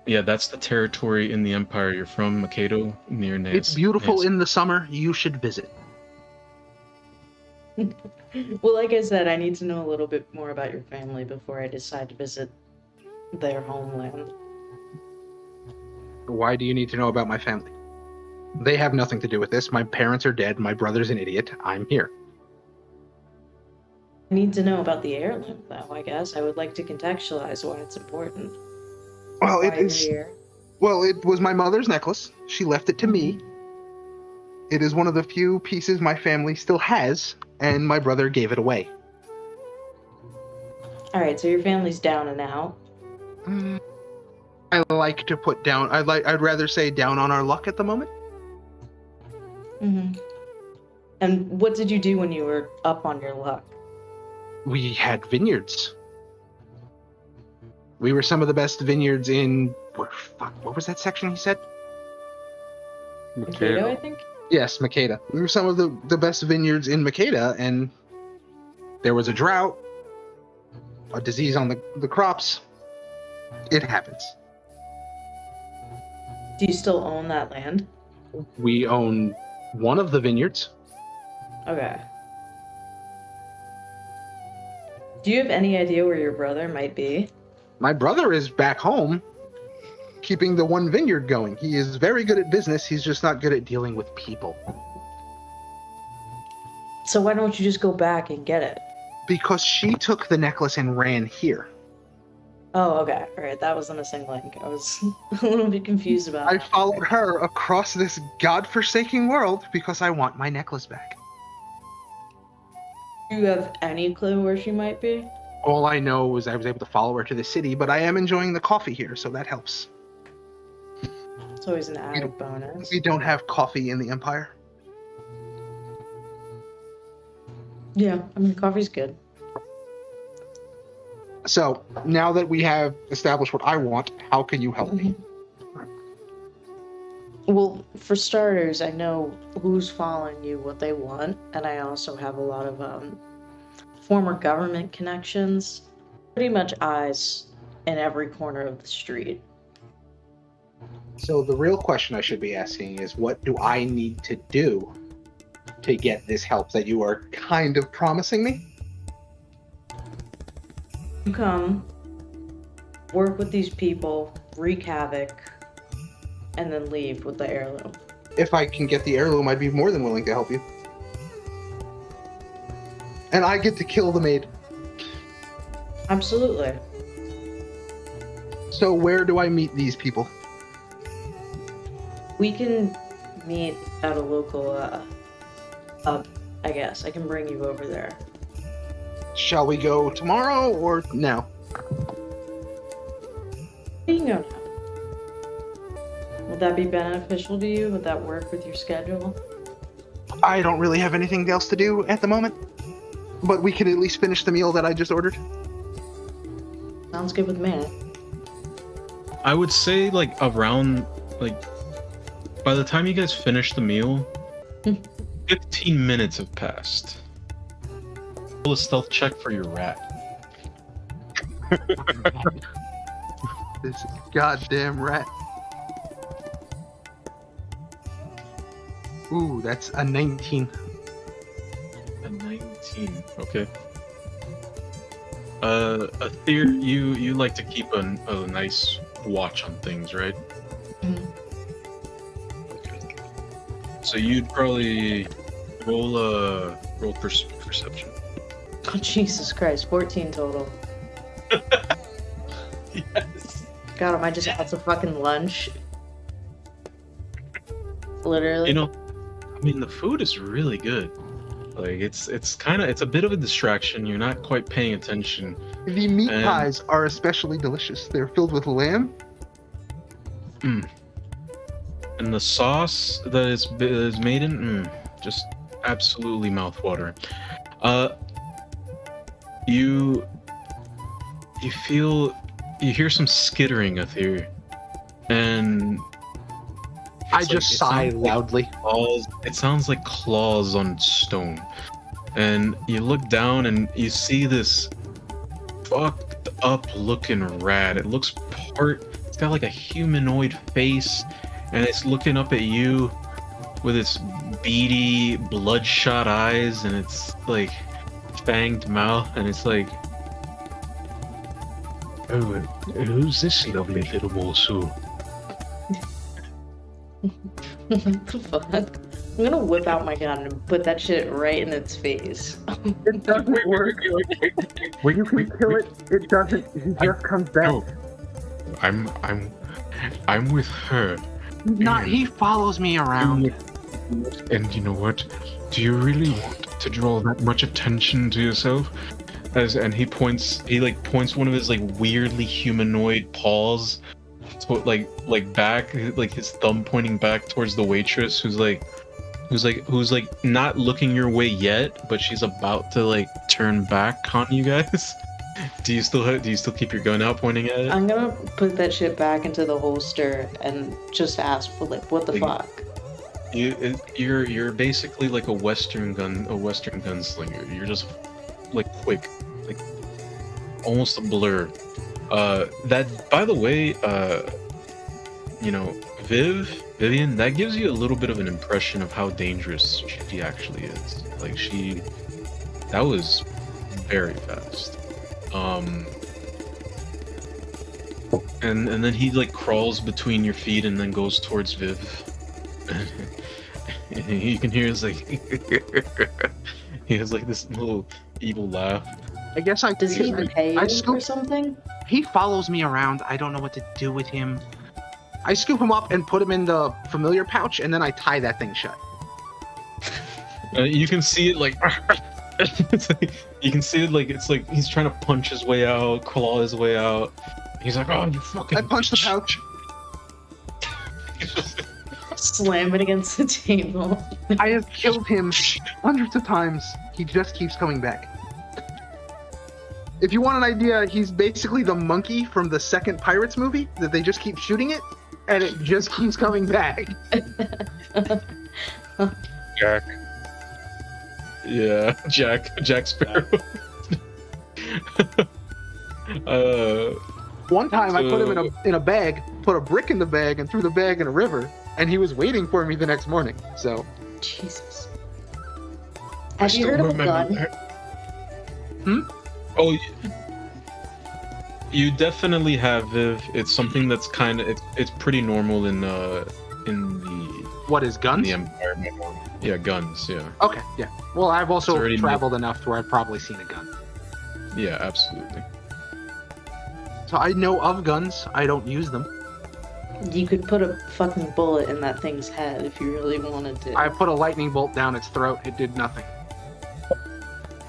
that's the territory in the Empire. You're from Makedo, near Nes. It's beautiful in the summer. You should visit. Well, like I said, I need to know a little bit more about your family before I decide to visit their homeland. Why do you need to know about my family? They have nothing to do with this. My parents are dead. My brother's an idiot. I'm here. I need to know about the heirloom, though, I guess. I would like to contextualize why it's important. Well, Why it is. you're here. Well, it was my mother's necklace. She left it to me. It is one of the few pieces my family still has, and my brother gave it away. Alright, so your family's down and out. I like to put down. I'd rather say down on our luck at the moment. Mm-hmm. And what did you do when you were up on your luck? We had vineyards. We were some of the best vineyards in. What was that section he said? Mikado, I think? Yes, Makeda. We were some of the best vineyards in Makeda, and there was a drought, a disease on the crops. It happens. Do you still own that land? We own one of the vineyards. Okay. Do you have any idea where your brother might be? My brother is back home, keeping the one vineyard going. He is very good at business. He's just not good at dealing with people. So why don't you just go back and get it? Because she took the necklace and ran here. Oh, okay. All right, that was a missing link. I was a little bit confused about I that. followed her across this godforsaken world because I want my necklace back. Do you have any clue where she might be? All I know is I was able to follow her to the city, but I am enjoying the coffee here, so that helps. It's always an added bonus. We don't have coffee in the Empire. Yeah, I mean, coffee's good. So, now that we have established what I want, how can you help me? Well, for starters, I know who's following you, what they want, and I also have a lot of former government connections. Pretty much eyes in every corner of the street. So the real question I should be asking is, what do I need to do to get this help that you are kind of promising me? You come, work with these people, wreak havoc, and then leave with the heirloom. If I can get the heirloom, I'd be more than willing to help you. And I get to kill the maid. Absolutely. So where do I meet these people? We can meet at a local pub, I guess. I can bring you over there. Shall we go tomorrow or now? You can go now. Would that be beneficial to you? Would that work with your schedule? I don't really have anything else to do at the moment, but we can at least finish the meal that I just ordered. Sounds good with me. I would say like around like by the time you guys finish the meal, 15 minutes have passed. Roll a stealth check for your rat. This goddamn rat. Ooh, that's a 19. A 19. Okay. Aether, you like to keep a nice watch on things, right? So you'd probably roll perception. Oh, Jesus Christ. 14 total. Yes. God, am I just out to fucking lunch? Literally. You know, I mean, the food is really good. Like it's a bit of a distraction. You're not quite paying attention. The meat And- pies are especially delicious. They're filled with lamb. And the sauce that is made in, just absolutely mouthwatering. You hear some skittering up here, and I it's just it sigh sounds like loudly. claws. It sounds like claws on stone, and you look down and you see this fucked up looking rat. It looks it's got like a humanoid face, and it's looking up at you with its beady, bloodshot eyes, and it's like fanged mouth, and it's like, oh, who's this lovely little morsel? What the fuck? I'm gonna whip out my gun and put that shit right in its face. It doesn't work. When you can kill it, it doesn't. He just comes back. No, I'm with her. Not. He follows me around. And you know what? Do you really want to draw that much attention to yourself? And he points one of his like weirdly humanoid paws, to, like back, like his thumb pointing back towards the waitress, who's not looking your way yet, but she's about to like turn back on you guys. Do you still keep your gun out pointing at it? I'm gonna put that shit back into the holster and just ask for like, what the fuck? You're basically like a Western gunslinger. You're just like quick, like almost a blur. That, by the way, you know, Vivian, that gives you a little bit of an impression of how dangerous she actually is. Like that was very fast. And then he like crawls between your feet and then goes towards Viv. And you can hear his like he has like this little evil laugh. I guess I Does he pay I you scoop. or something? He follows me around. I don't know what to do with him. I scoop him up and put him in the familiar pouch, and then I tie that thing shut. You can see it like. You can see it like it's like he's trying to punch his way out, claw his way out. He's like, "Oh, you fucking!" I punch the pouch. Slam it against the table. I have killed him hundreds of times. He just keeps coming back. If you want an idea, he's basically the monkey from the second Pirates movie that they just keep shooting it, and it just keeps coming back. Jack. Yeah, Jack Sparrow. One time I put him in a bag, put a brick in the bag, and threw the bag in a river, and he was waiting for me the next morning. So, Jesus. I Have you still heard of a remember gun? Oh, you definitely have, Viv. It's something that's kind of it's pretty normal in the what is guns? the environment. Yeah, guns. Yeah, Okay, yeah. Well, I've also It's already traveled enough to where I've probably seen a gun. yeah, absolutely. So I know of guns. I don't use them. You could put a fucking bullet in that thing's head if you really wanted to. I put a lightning bolt down its throat. It did nothing.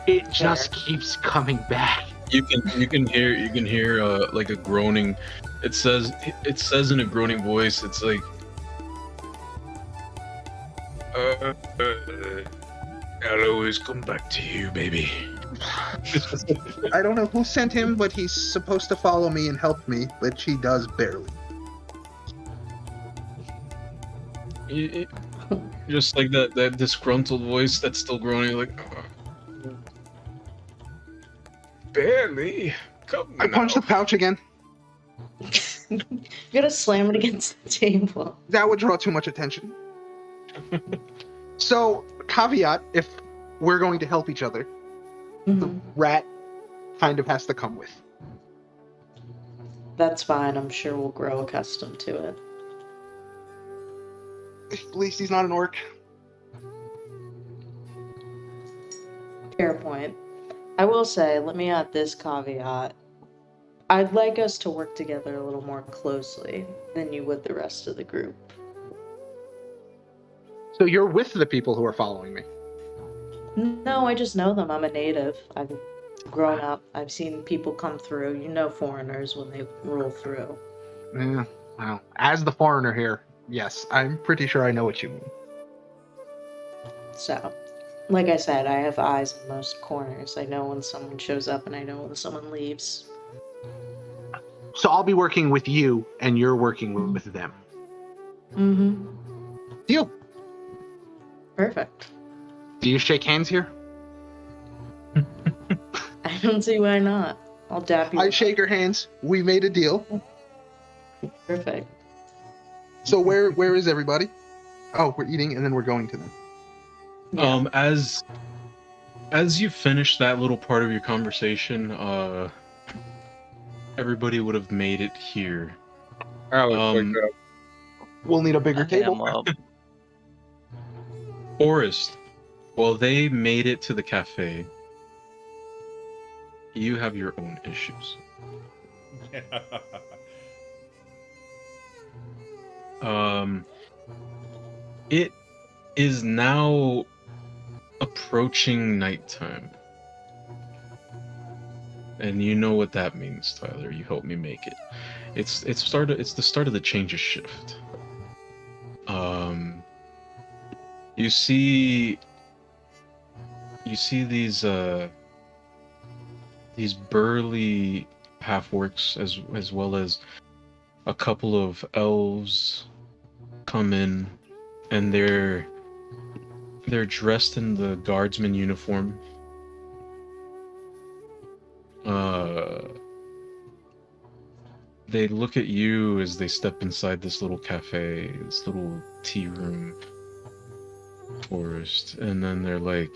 It just keeps coming back. You can hear like a groaning. It says in a groaning voice. It's like, I'll always come back to you, baby. I don't know who sent him, but he's supposed to follow me and help me, which he does barely. Just like that disgruntled voice that's still groaning, like, barely. Come I punched the pouch again. You gotta slam it against the table. That would draw too much attention. So, caveat, if we're going to help each other, the Mhm. rat kind of has to come with. That's fine. I'm sure we'll grow accustomed to it. At least he's not an orc. Fair point. I will say, let me add this caveat. I'd like us to work together a little more closely than you would the rest of the group. So you're with the people who are following me. No, I just know them. I'm a native. I've grown up. I've seen people come through. You know foreigners when they roll through. Yeah, well, as the foreigner here, yes, I'm pretty sure I know what you mean. So, like I said, I have eyes in most corners. I know when someone shows up and I know when someone leaves. So I'll be working with you, and you're working with them. Mm-hmm. Deal. Perfect. Do you shake hands here? I don't see why not. I'll dap you I up. shake her hands. We made a deal. Perfect. So where is everybody? Oh, we're eating, and then we're going to them. Yeah. As you finish that little part of your conversation, everybody would have made it here. Alex, wake up. We'll need a bigger I hit table. him up. Forrest, well, they made it to the cafe. You have your own issues. It is now approaching nighttime. And you know what that means, Tyler. You helped me make it. It's the start of the change of shift. You see these burly half-orcs as well as a couple of elves come in, and they're dressed in the guardsman uniform. They look at you as they step inside this little cafe, this little tea room, Forest, and then they're like,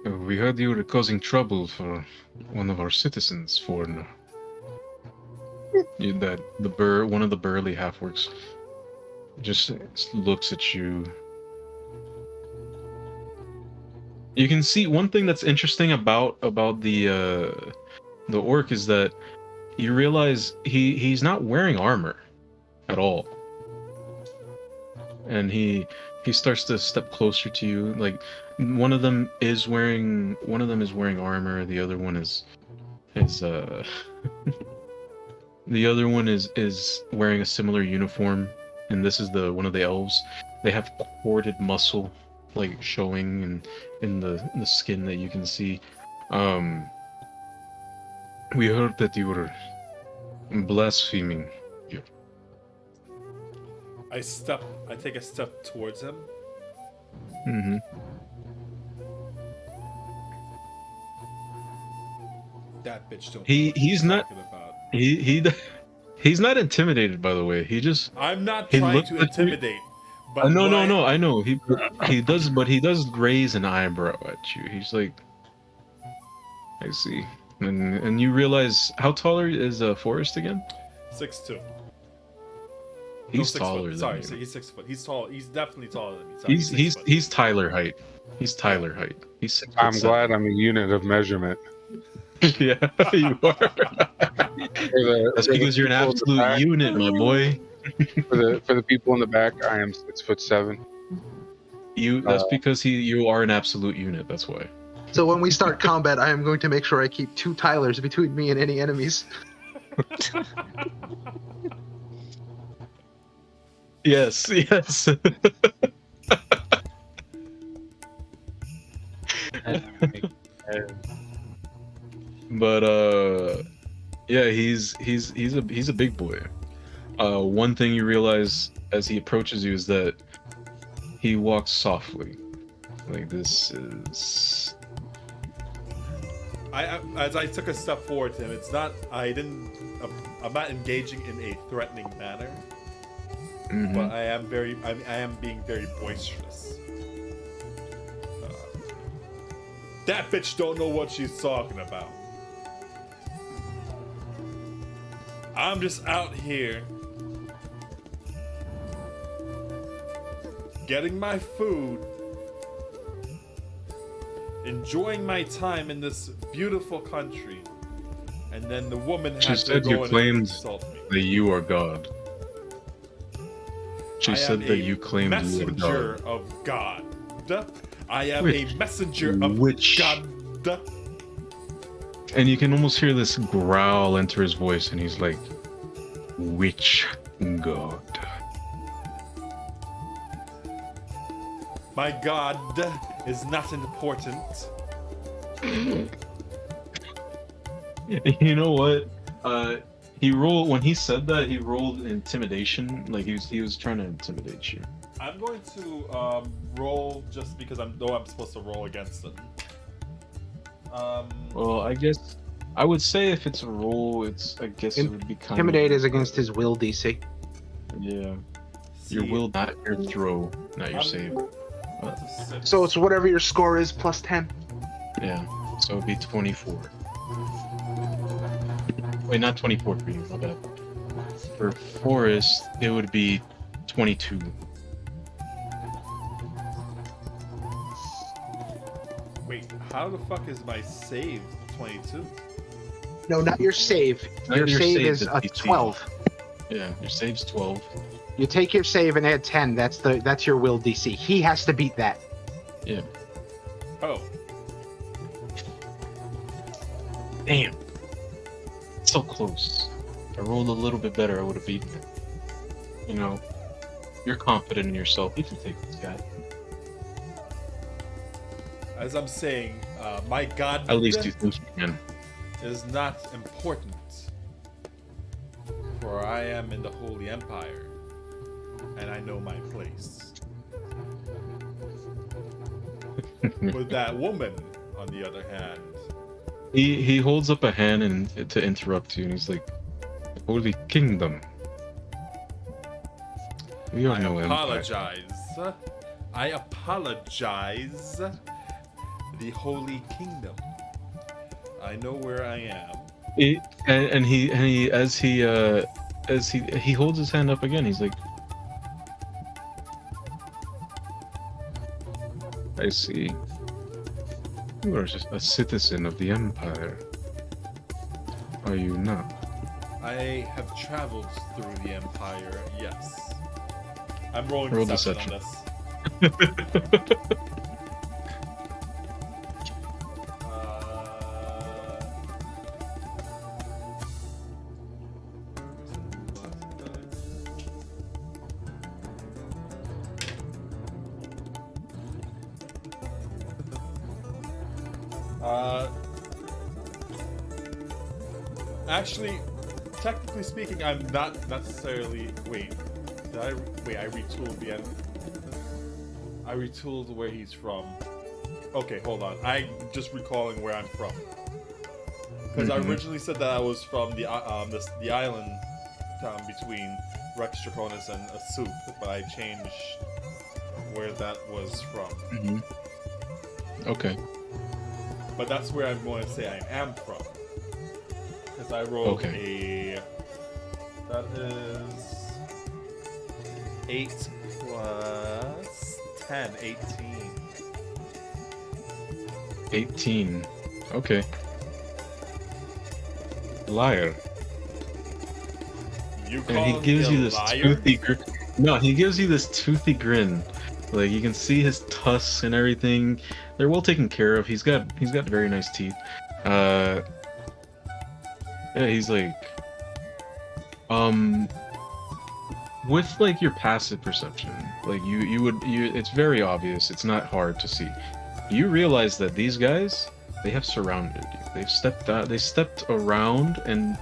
"We heard you were causing trouble for one of our citizens, foreigner." One of the burly half-orcs just looks at you. You can see one thing that's interesting about the orc is that you realize he's not wearing armor at all, and he starts to step closer to you. Like one of them is wearing armor. The other one is the other one is wearing a similar uniform, and this is one of the elves. They have corded muscle, like showing in the skin that you can see. We heard that you were blaspheming. I take a step towards him. Mm-hmm. That bitch don't. He's not. About. He's not intimidated, by the way. I'm not trying to intimidate. But no, I know. He does, but he does raise an eyebrow at you. He's like, I see. And you realize, how taller is Forrest again? 6'2". He's taller than Sorry, you. so he's 6 foot. He's tall. He's definitely taller than me. Sorry, He's Tyler height. He's Tyler height. He's 6 I'm foot glad I'm a unit of measurement. Yeah, you are. That's because you're an absolute unit, my boy. For the people in the back, I am 6'7". That's because you are an absolute unit. That's why. So when we start combat, I am going to make sure I keep 2 Tylers between me and any enemies. Yes. But yeah, he's a big boy. One thing you realize as he approaches you is that he walks softly. Like this is. As I took a step forward to him, it's not. I'm not engaging in a threatening manner. Mm-hmm. But I am being very boisterous. That bitch don't know what she's talking about. I'm just out here getting my food, enjoying my time in this beautiful country, and then the woman has to go and insult me. That you are God. She said that you claimed you were messenger God. of God. I am a messenger of God. And you can almost hear this growl enter his voice, and he's like, "Which God?" My God is not important. You know what? When he said that, he rolled intimidation. Like he was trying to intimidate you. I'm going to roll just because I'm supposed to roll against it. Well, I guess I would say if it's a roll, it would be kind Intimidate is against his will DC. Yeah. Your will, not your throw, not your save. So it's whatever your score is plus 10. Yeah. So it'd be 24. Wait, not 24 for you, my bad. For Forrest, it would be 22. Wait, how the fuck is my save 22? No, not your save. Your save is a 12. Yeah, your save's 12. You take your save and add 10. That's your will DC. He has to beat that. Yeah. Oh. Damn. So close. If I rolled a little bit better, I would have beaten it. You know, you're confident in yourself. You can take this guy. As I'm saying, my God At least you think you can. is not important. For I am in the Holy Empire. And I know my place. With that woman, on the other hand. He holds up a hand to interrupt you, and he's like, "Holy Kingdom. We are no empire." I apologize. The Holy Kingdom. I know where I am. He holds his hand up again, he's like, "I see. You are just a citizen of the Empire. Are you not? I have traveled through the Empire, yes. I'm rolling Roll deception on deception. this. Actually, technically speaking, I'm not necessarily. Wait, I retooled the end. I retooled where he's from. Okay, hold on. I'm just recalling where I'm from. Because I originally said that I was from the island between Rex Draconis and Asoup, but I changed where that was from. Okay. But that's where I'm going to say I am from. Because I rolled that is 8 plus 10, 18. 18. Okay. Liar. You And he call gives me you a this liar? toothy grin. No, he gives you this toothy grin. Like you can see his tusks and everything. They're well taken care of. He's got very nice teeth. Yeah, he's like, with like your passive perception, like it's very obvious. It's not hard to see. You realize that these guys, they have surrounded you. They've stepped out. They stepped around, and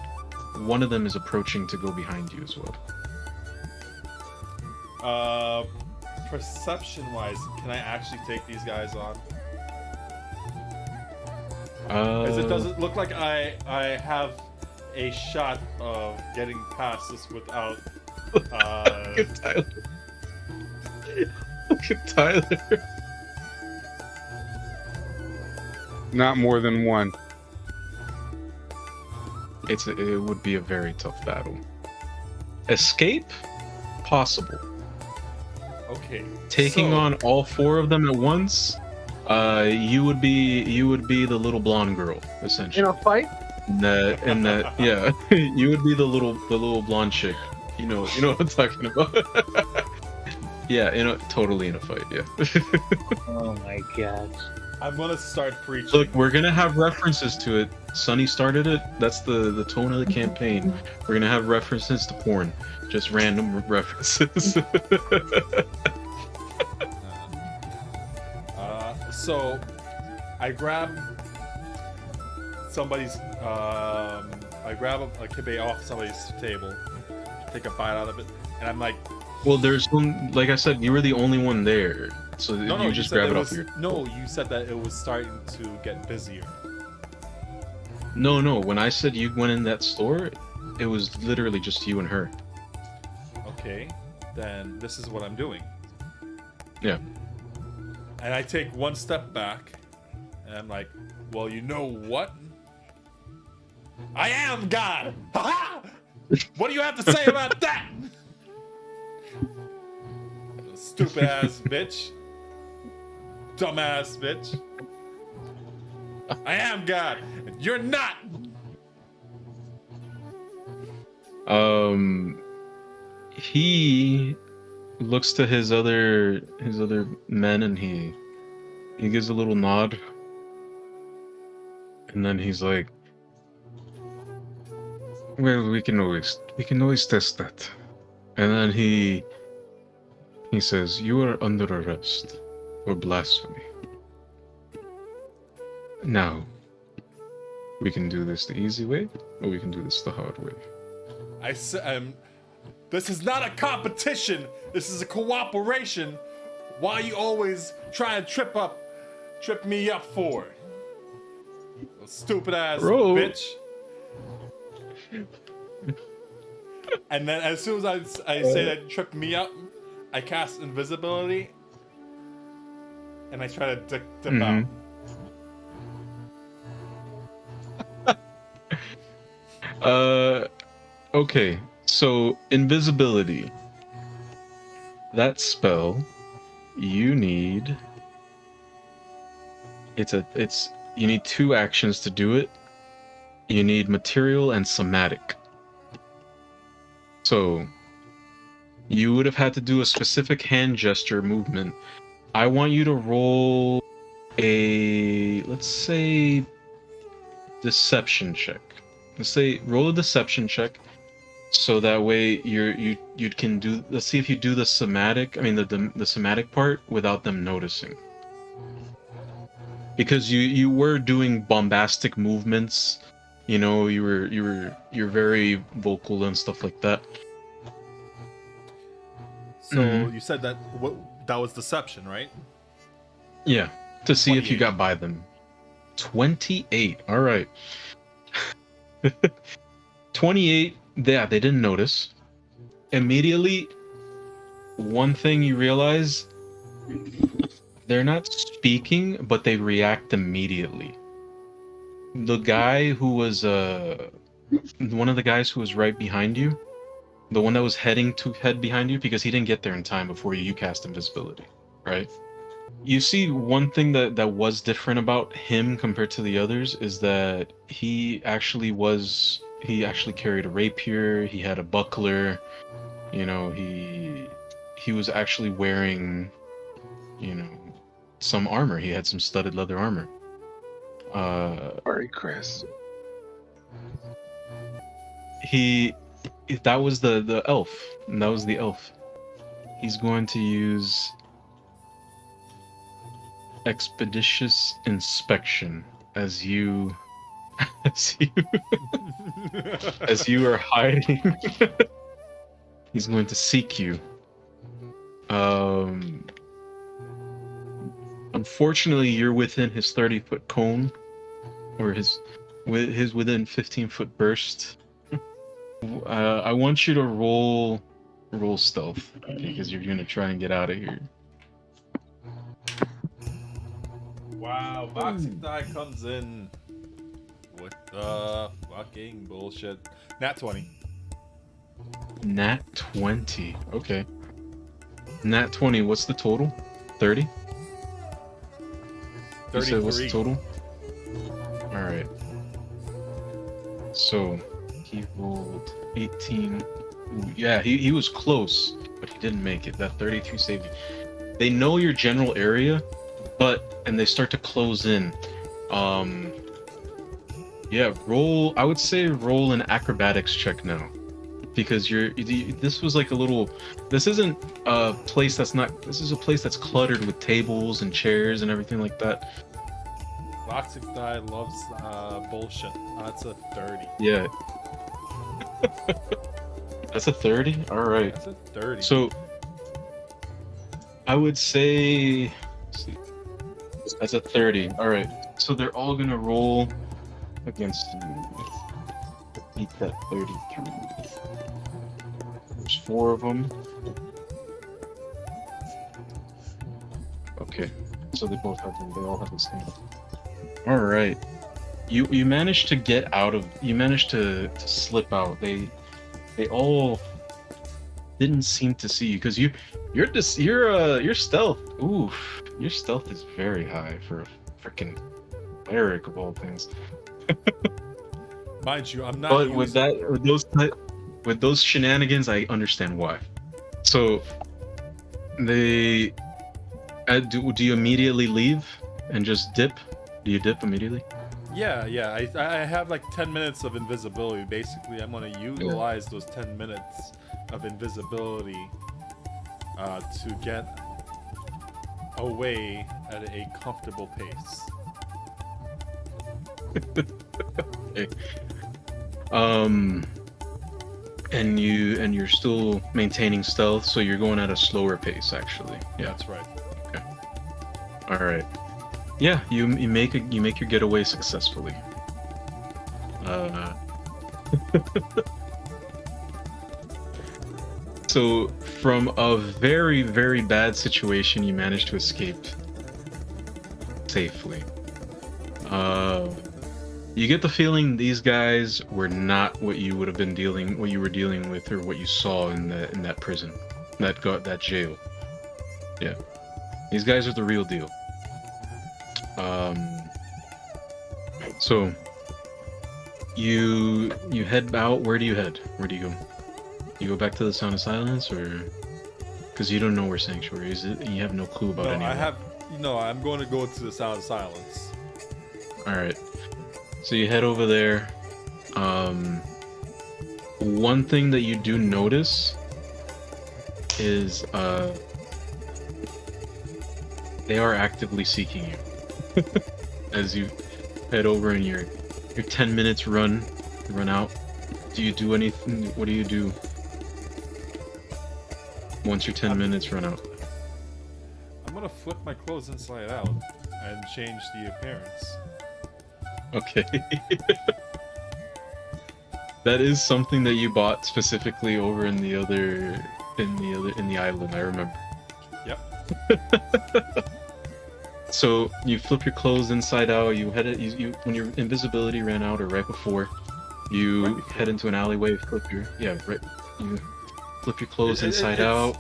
one of them is approaching to go behind you as well. Perception-wise, can I actually take these guys on? Uh, Because it doesn't look like I have a shot of getting past this without. Look at Tyler. Look at Tyler. Not more than one. It would be a very tough battle. Escape? Possible. Okay. Taking so- on all 4 of them at once, you would be the little blonde girl, essentially. In a fight? In that, yeah, you would be the little blonde chick. You know what I'm talking about. Yeah, totally in a fight. Yeah. Oh my god. I'm gonna start preaching. Look, we're gonna have references to it. Sonny started it. That's the tone of the campaign. We're gonna have references to porn, just random references. So, I grab somebody's. I grab a kibbeh off somebody's table, take a bite out of it, and I'm like, Well, there's one. Like I said, you were the only one there, so no, you just grab said it it off was, your. No, you said that it was starting to get busier. No. When I said you went in that store, it was literally just you and her. Okay, then this is what I'm doing. Yeah. And I take one step back, and I'm like, well, you know what? I am God! Ha-ha! What do you have to say about that? Stupid ass bitch. Dumbass bitch. I am God, and you're not! He looks to his other men and he gives a little nod, and then he's like, well, we can always test that. And then he says, you are under arrest for blasphemy. Now we can do this the easy way, or we can do this the hard way. I said, this is not a competition. This is a cooperation. Why you always trying to trip me up for? Stupid ass Bro. bitch. And then as soon as I say that trip me up, I cast invisibility, and I try to dip out. Okay, so invisibility. That spell, you need It's you need 2 actions to do it. You need material and somatic. So you would have had to do a specific hand gesture movement. I want you to roll a, let's say, deception check. Let's say roll a deception check, so that way you can do. Let's see if you do the somatic. I mean the somatic part without them noticing. Because you were doing bombastic movements, you know, you're very vocal and stuff like that. So you said that that was deception, right? Yeah, to see if you 28. got by them. 28. All right. 28. Yeah, they didn't notice. Immediately, one thing you realize, they're not speaking, but they react immediately. The guy who was one of the guys who was right behind you, the one that was head behind you, because he didn't get there in time before you cast invisibility, right? You see, one thing that was different about him compared to the others is that he actually carried a rapier, he had a buckler, you know, he was actually wearing, you know, some armor. He had some studded leather armor. Sorry, Chris. That was the elf. And that was the elf. He's going to use expeditious inspection as you as you are hiding. He's going to seek you. Unfortunately, you're within his 30-foot cone, or his within 15-foot burst. I want you to roll stealth, because you're gonna try and get out of here. Wow, boxing die comes in with the fucking bullshit. Nat 20. Nat 20. Okay. Nat 20. What's the total? 30. You said what's the 33. total? All right. So he rolled 18. Ooh, yeah, he was close, but he didn't make it. That 33 saved you. They know your general area, and they start to close in. Yeah, roll. I would say roll an acrobatics check now, because this was like a little. This isn't a place that's not. This is a place that's cluttered with tables and chairs and everything like that. Boxing die loves bullshit. That's a 30. Yeah. That's a 30? Alright. That's a 30. So, I would say... Let's see. That's a 30. Alright. So they're all gonna roll against you. Beat that 33. There's 4 of them. Okay. So they all have the same. Alright. You managed to get out of... You managed to slip out. They all didn't seem to see you, because your stealth. Oof, your stealth is very high for a freaking cleric of all things. Mind you, I'm not. But with those shenanigans, I understand why. So they do you immediately leave and just dip? Do you dip immediately? Yeah. I have like 10 minutes of invisibility. Basically, I'm gonna utilize those 10 minutes of invisibility to get away at a comfortable pace. Okay. And you're still maintaining stealth, so you're going at a slower pace, actually. Yeah, That's right. Okay. All right. Yeah, you make your getaway successfully. So from a very, very bad situation, you managed to escape safely. You get the feeling these guys were not what you were dealing with, or what you saw in that prison, that jail. Yeah, these guys are the real deal. So you head out. Where do you head? Where do you go? You go back to the Sound of Silence, or because you don't know where Sanctuary is, and you have no clue about No, any of that. I'm going to go to the Sound of Silence. All right. So you head over there. One thing that you do notice is they are actively seeking you as you head over in your 10 minutes run out. Do you do anything? What do you do once your 10 minutes run out? I'm gonna flip my clothes inside out and change the appearance. Okay. That is something that you bought specifically over in the island, I remember. Yep. So you flip your clothes inside out. You head it. You when your invisibility ran out, or right before, you head into an alleyway. You flip your clothes inside out,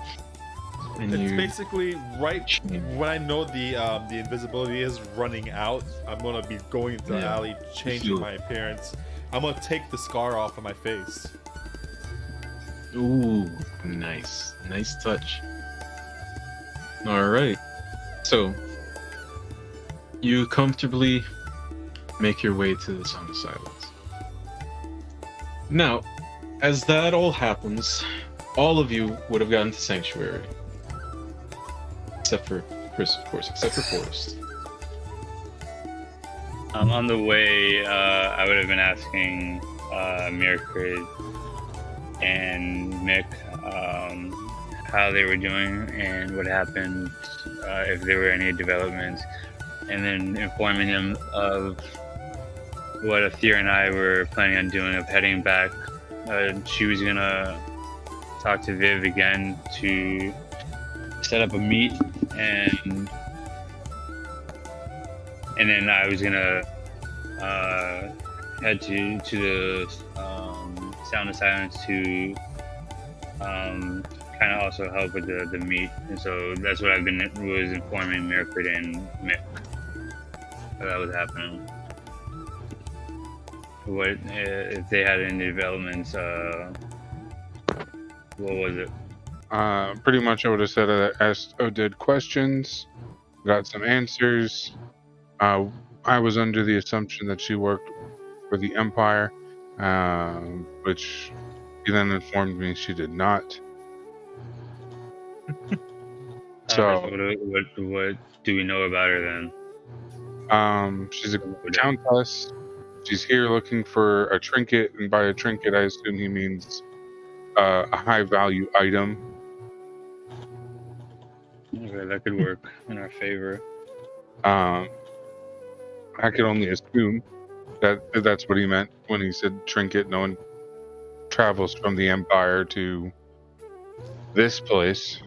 and It's you basically right when I know the invisibility is running out. I'm gonna be going into the alley, changing my appearance. I'm gonna take the scar off of my face. Ooh, nice touch. All right, so you comfortably make your way to the Sound of Silence. Now, as that all happens, all of you would have gotten to Sanctuary. Except for Chris, of course, except for Forrest. On the way, I would have been asking Myrkrid and Mick how they were doing and what happened, if there were any developments, and then informing them of what Athir and I were planning on doing, of heading back. She was gonna talk to Viv again to set up a meet, and then I was gonna head to the Sound of Silence to kind of also help with the meet, and so that's what was informing Myrkrid and Mick that was happening. What if they had any developments? What was it? Pretty much I would have said I asked Oded questions, got some answers. I was under the assumption that she worked for the Empire, which he then informed me she did not. So, what do we know about her then? she's a countess. She's here looking for a trinket, and by a trinket, I assume he means a high-value item. Okay, that could work in our favor. I could only assume that that's what he meant when he said trinket. No one travels from the Empire to this place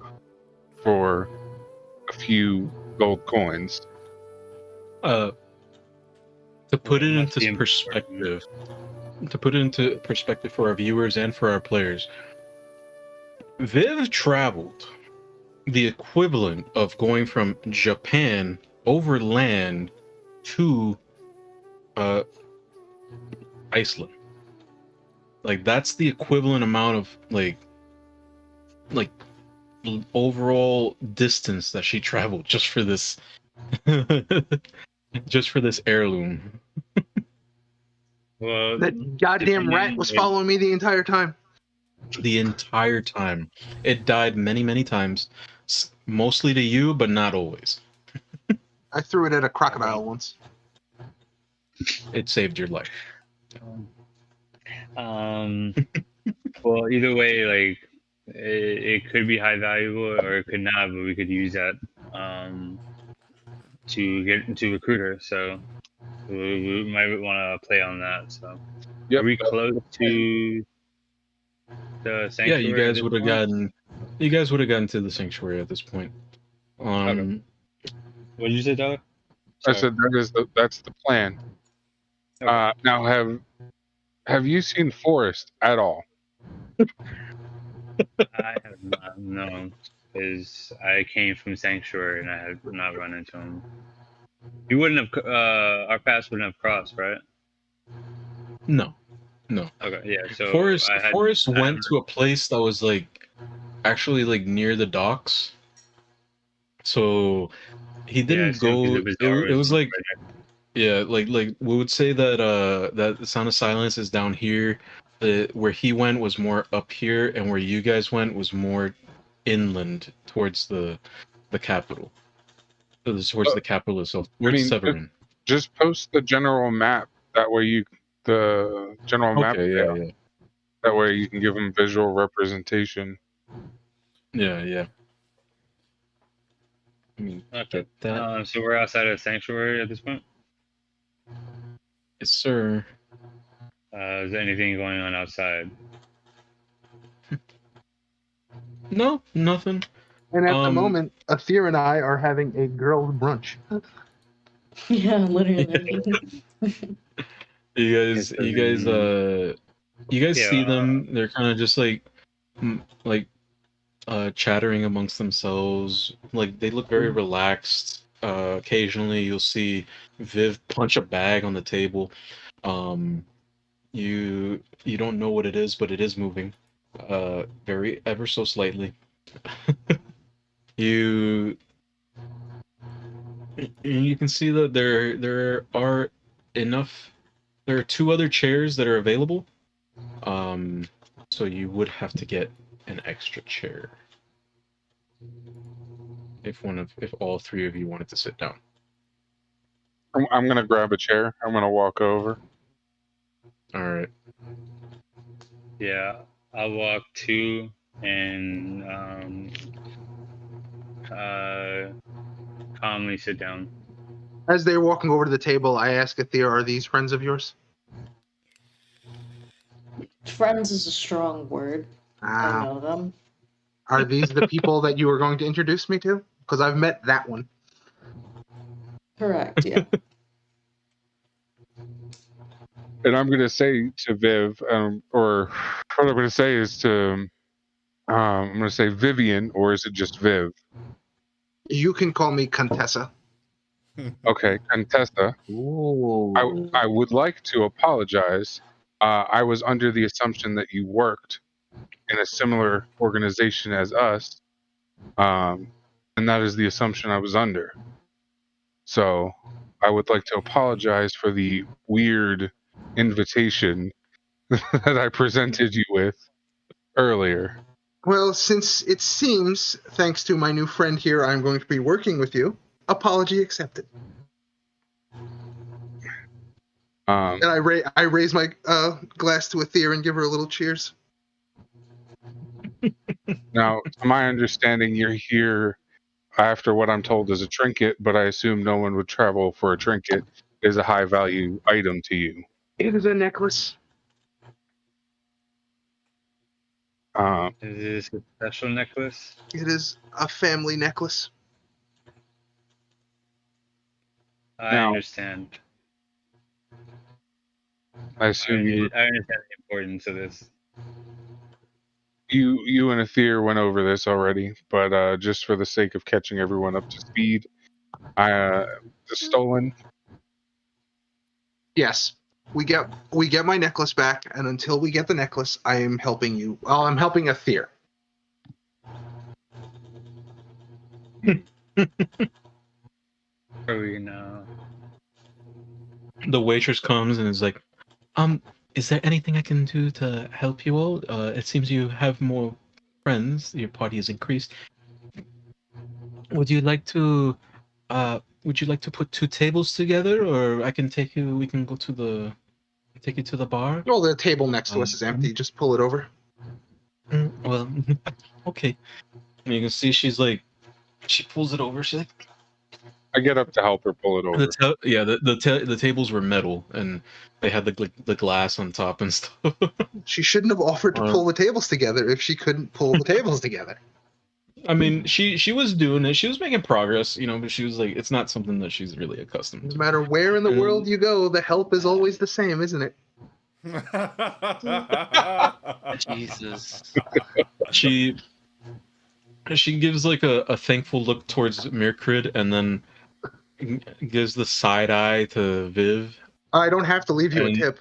for a few gold coins. To put it into perspective, for our viewers and for our players, Viv traveled the equivalent of going from Japan over land to Iceland. Like, that's the equivalent amount of like overall distance that she traveled just for this heirloom. Well, That goddamn rat was following me the entire time. The entire time. It died many times, mostly to you, but not always. I threw it at a crocodile once. It saved your life. Well, either way, like it could be high valuable or it could not, but we could use that to recruit her. So we might want to play on that. So are we close to the sanctuary? Yeah, you guys would have gotten to the sanctuary at this point. What did you say, Tyler? I said that's the plan. Okay. Now, have you seen Forrest at all? I have not known, because I came from Sanctuary and I have not run into him. You wouldn't have. Our paths wouldn't have crossed, right? No, no. Okay. Yeah. So Forrest went to a place that was like actually like near the docks. So he didn't So go. the bazaar It was like right yeah, like we would say that that the Sound of Silence is down here. Where he went was more up here, and where you guys went was more inland towards the capital. Towards the capital itself. Towards Severin. Just post the general map. That way the general map. Okay, yeah. That way you can give them visual representation. Yeah. I mean, Okay. get that. So we're outside of the sanctuary at this point. Yes, sir. Is there anything going on outside? No, nothing. And at the moment, Athir and I are having a girls' brunch. Yeah, literally. You guys see them. They're kind of just like chattering amongst themselves. Like they look very relaxed. Occasionally you'll see Viv punch a bag on the table. You don't know what it is, but it is moving. Very ever so slightly. You can see that there are enough. There are 2 other chairs that are available. So you would have to get an extra chair if all 3 of you wanted to sit down. I'm gonna grab a chair. I'm gonna walk over. All right. Yeah, I'll walk 2 and calmly sit down. As they're walking over to the table, I ask Athir, "Are these friends of yours?" Friends is a strong word. I know them. Are these the people that you were going to introduce me to? Because I've met that one. Correct, yeah. And I'm gonna say to Viv, or what I'm gonna say is to, I'm gonna say Vivian, or is it just Viv? You can call me Contessa. Okay, Contessa. I would like to apologize. I was under the assumption that you worked in a similar organization as us, and that is the assumption I was under. So I would like to apologize for the weird invitation that I presented you with earlier. Well, since it seems, thanks to my new friend here, I'm going to be working with you, apology accepted. And I raise my glass to Athir and give her a little cheers. Now, to my understanding, you're here after what I'm told is a trinket, but I assume no one would travel for a trinket. It is a high value item to you. It is a necklace. Is this a special necklace? It is a family necklace. I understand. I assume I understand the importance of this. You and Athir went over this already, but just for the sake of catching everyone up to speed, the stolen. Yes, we get my necklace back, and until we get the necklace, I am helping you. Well, I'm helping Athir. Probably no. The waitress comes and is like, is there anything I can do to help you all? It seems you have more friends. Your party has increased. Would you like to put 2 tables together, or I can take you? We can go to take you to the bar. Well, the table next to us is empty. Just pull it over. Well, okay. And you can see she pulls it over. She's like, I get up to help her pull it over. The tables were metal and they had the glass on top and stuff. She shouldn't have offered to pull the tables together if she couldn't pull the tables together. I mean, she was doing it. She was making progress, but she was like, it's not something that she's really accustomed to. No matter where in the world you go, the help is always the same, isn't it? Jesus. She gives like a thankful look towards Myrkrid, and then gives the side eye to Viv, I don't have to leave you a And- tip.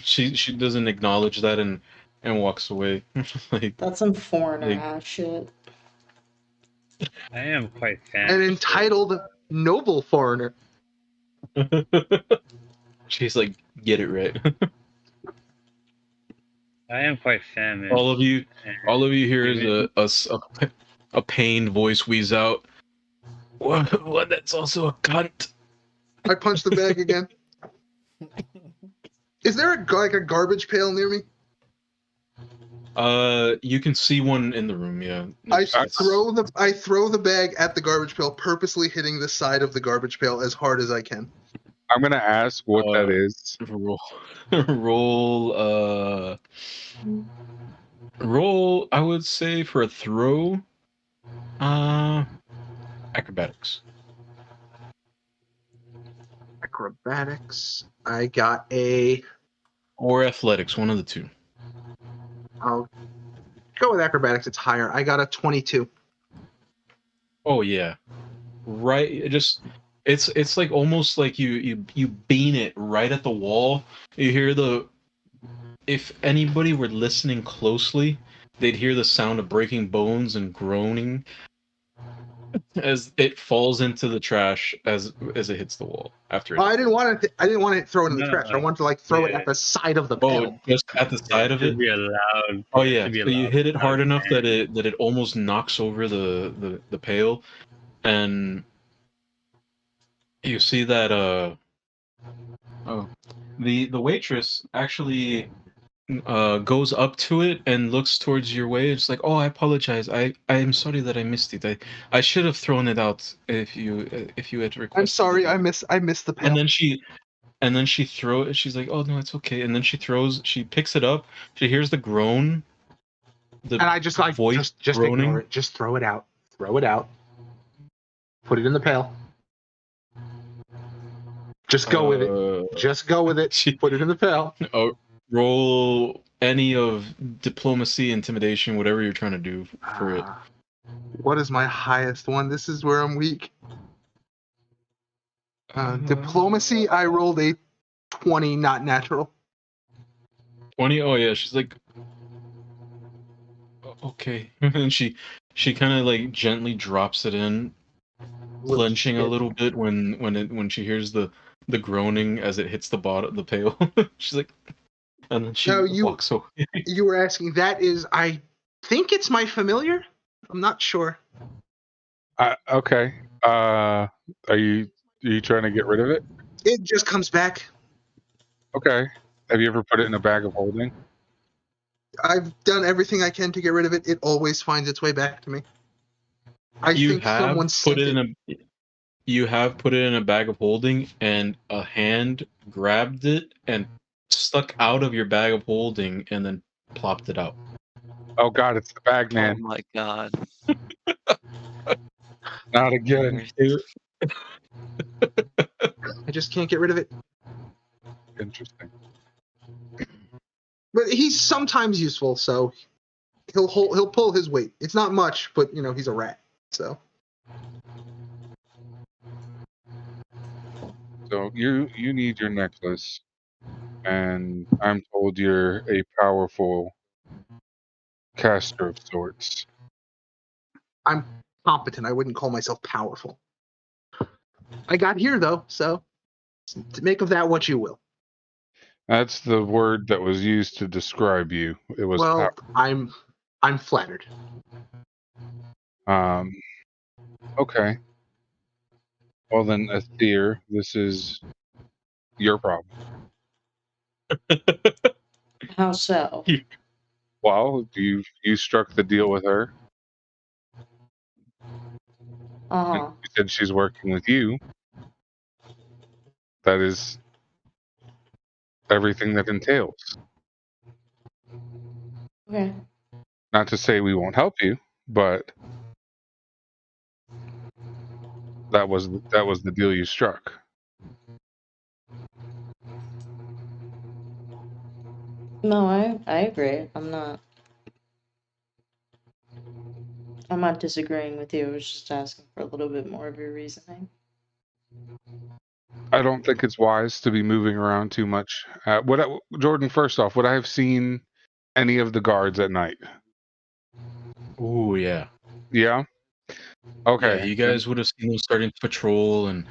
she doesn't acknowledge that and walks away. Like, That's some foreigner Like- ass shit. I am quite An famished. entitled, noble foreigner. she's like, get it right. I am quite famished. all of you hear is Even- a pained voice wheeze out. What? That's also a cunt. I punch the bag again. Is there a garbage pail near me? You can see one in the room. Yeah. I throw the bag at the garbage pail, purposely hitting the side of the garbage pail as hard as I can. I'm gonna ask what that is. Roll, roll. I would say for a throw. Acrobatics. Acrobatics. I got a. Or athletics, one of the two. I'll go with acrobatics. It's higher. I got a 22. Oh yeah, right. It's like almost like you bean it right at the wall. You hear if anybody were listening closely, they'd hear the sound of breaking bones and groaning as it falls into the trash as it hits the wall after it. I didn't want to throw it in the No, trash. I wanted to throw it yeah. at the side of the pail. Just at the side of should it. be allowed. Oh yeah, should be so you allowed hit it hard to enough stand. that it almost knocks over the pail, and you see that the waitress actually goes up to it and looks towards your way. It's like, oh, I apologize. I am sorry that I missed it. I should have thrown it out if you had requested. I'm sorry. it. I missed the pail. And then she she's like, oh no, it's okay. And then she picks it up. She hears the groan. And I just voice just groaning. ignore it. Just throw it out. Throw it out. Put it in the pail. Just go with it. Just go with it. Put it in the pail. Roll any of diplomacy, intimidation, whatever you're trying to do for it. What is my highest one? This is where I'm weak. Diplomacy, I rolled a 20, not natural. 20. Oh yeah, she's like, okay, and she kind of like gently drops it in, clenching a little bit when she hears the groaning as it hits the bottom, the pail. She's like, and then she walks away. You were asking. That is, I think it's my familiar. I'm not sure. Okay. Are you trying to get rid of it? It just comes back. Okay. Have you ever put it in a bag of holding? I've done everything I can to get rid of it. It always finds its way back to me. You have put it in a bag of holding, and a hand grabbed it and stuck out of your bag of holding, and then plopped it out. Oh God, it's the bag Oh man. my god. Not again. I just can't get rid of it. Interesting. But he's sometimes useful, so he'll pull his weight. It's not much, but he's a rat. So you need your necklace, and I'm told you're a powerful caster of sorts. I'm competent. I wouldn't call myself powerful. I got here though, so make of that what you will. That's the word that was used to describe you. It was Well, I'm flattered. Okay. Well then, Aether, this is your problem. How so? Well, you struck the deal with her. Uh-huh. You said she's working with you. That is everything that entails. Okay. Not to say we won't help you, but that was the deal you struck. No, I agree. I'm I'm not disagreeing with you. I was just asking for a little bit more of your reasoning. I don't think it's wise to be moving around too much. Jordan, first off, would I have seen any of the guards at night? Ooh, yeah. Yeah. Yeah, Okay. you guys would have seen them starting to patrol and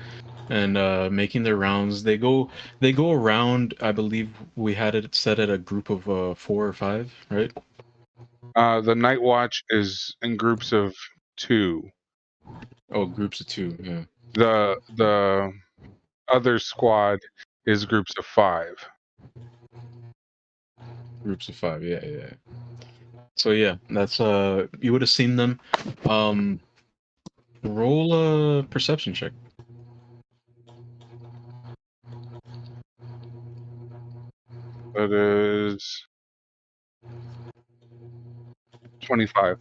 making their rounds. They go around. I believe we had it set at a group of 4 or 5, right? The night watch is in groups of 2. Oh, groups of 2. Yeah, The other squad is groups of 5. groups of 5. Yeah, yeah. So yeah, that's you would have seen them. Roll a perception check. That is 25.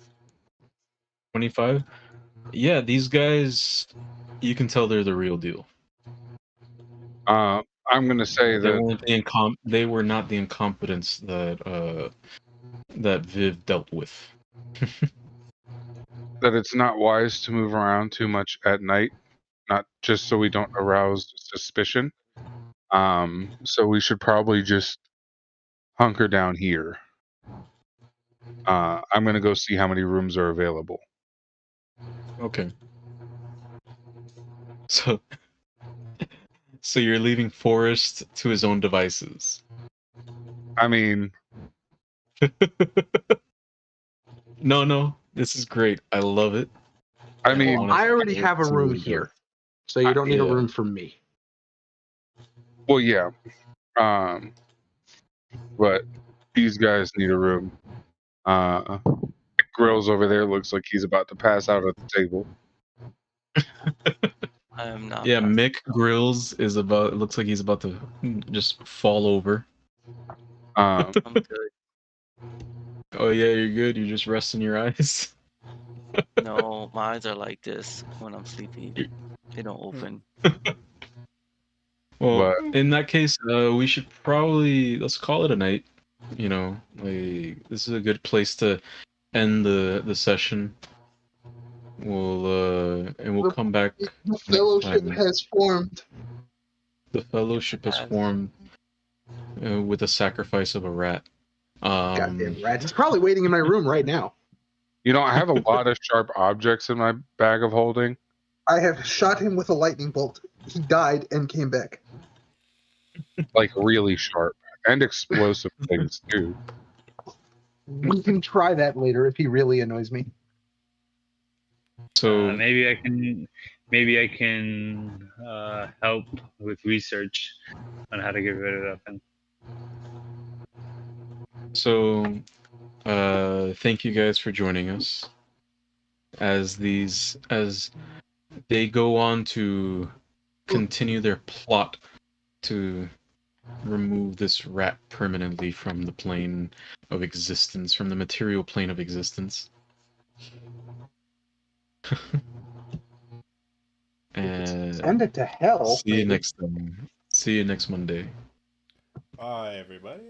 25. Yeah, these guys, you can tell they're the real deal. I'm gonna say They that weren't they were not the incompetence that Viv dealt with. it's not wise to move around too much at night, not just so we don't arouse suspicion. So we should probably just hunker down here. I'm gonna go see how many rooms are available. Okay. So so you're leaving Forrest to his own devices. I mean, No, this is great. I love it. I Yeah, mean, wanna- I already have a see room where we go. here, so you don't need a Yeah. room for me. well, yeah. But these guys need a room. Grills over there looks like he's about to pass out at the table. I am not. Yeah, passing. Mick Grills is about. It looks like he's about to just fall over. Um, I'm good. Oh yeah, you're good. You're just resting your eyes. No, my eyes are like this when I'm sleepy. They don't open. Well, But- in that case, we should probably let's call it a night. You know, like this is a good place to end the session. We'll come back. The fellowship time. has formed. The fellowship has Yes. formed with the sacrifice of a rat. Goddamn rat! It's probably waiting in my room right now. you know, I have a lot of sharp objects in my bag of holding. I have shot him with a lightning bolt. He died and came back. Like really sharp and explosive things too. We can try that later if he really annoys me. So Maybe I can help with research on how to get rid of that thing. So, thank you guys for joining us. As they go on to continue their plot to remove this rat permanently from the plane of existence, from the material plane of existence. And Send it to hell. see you next time. See you next Monday. Bye, everybody.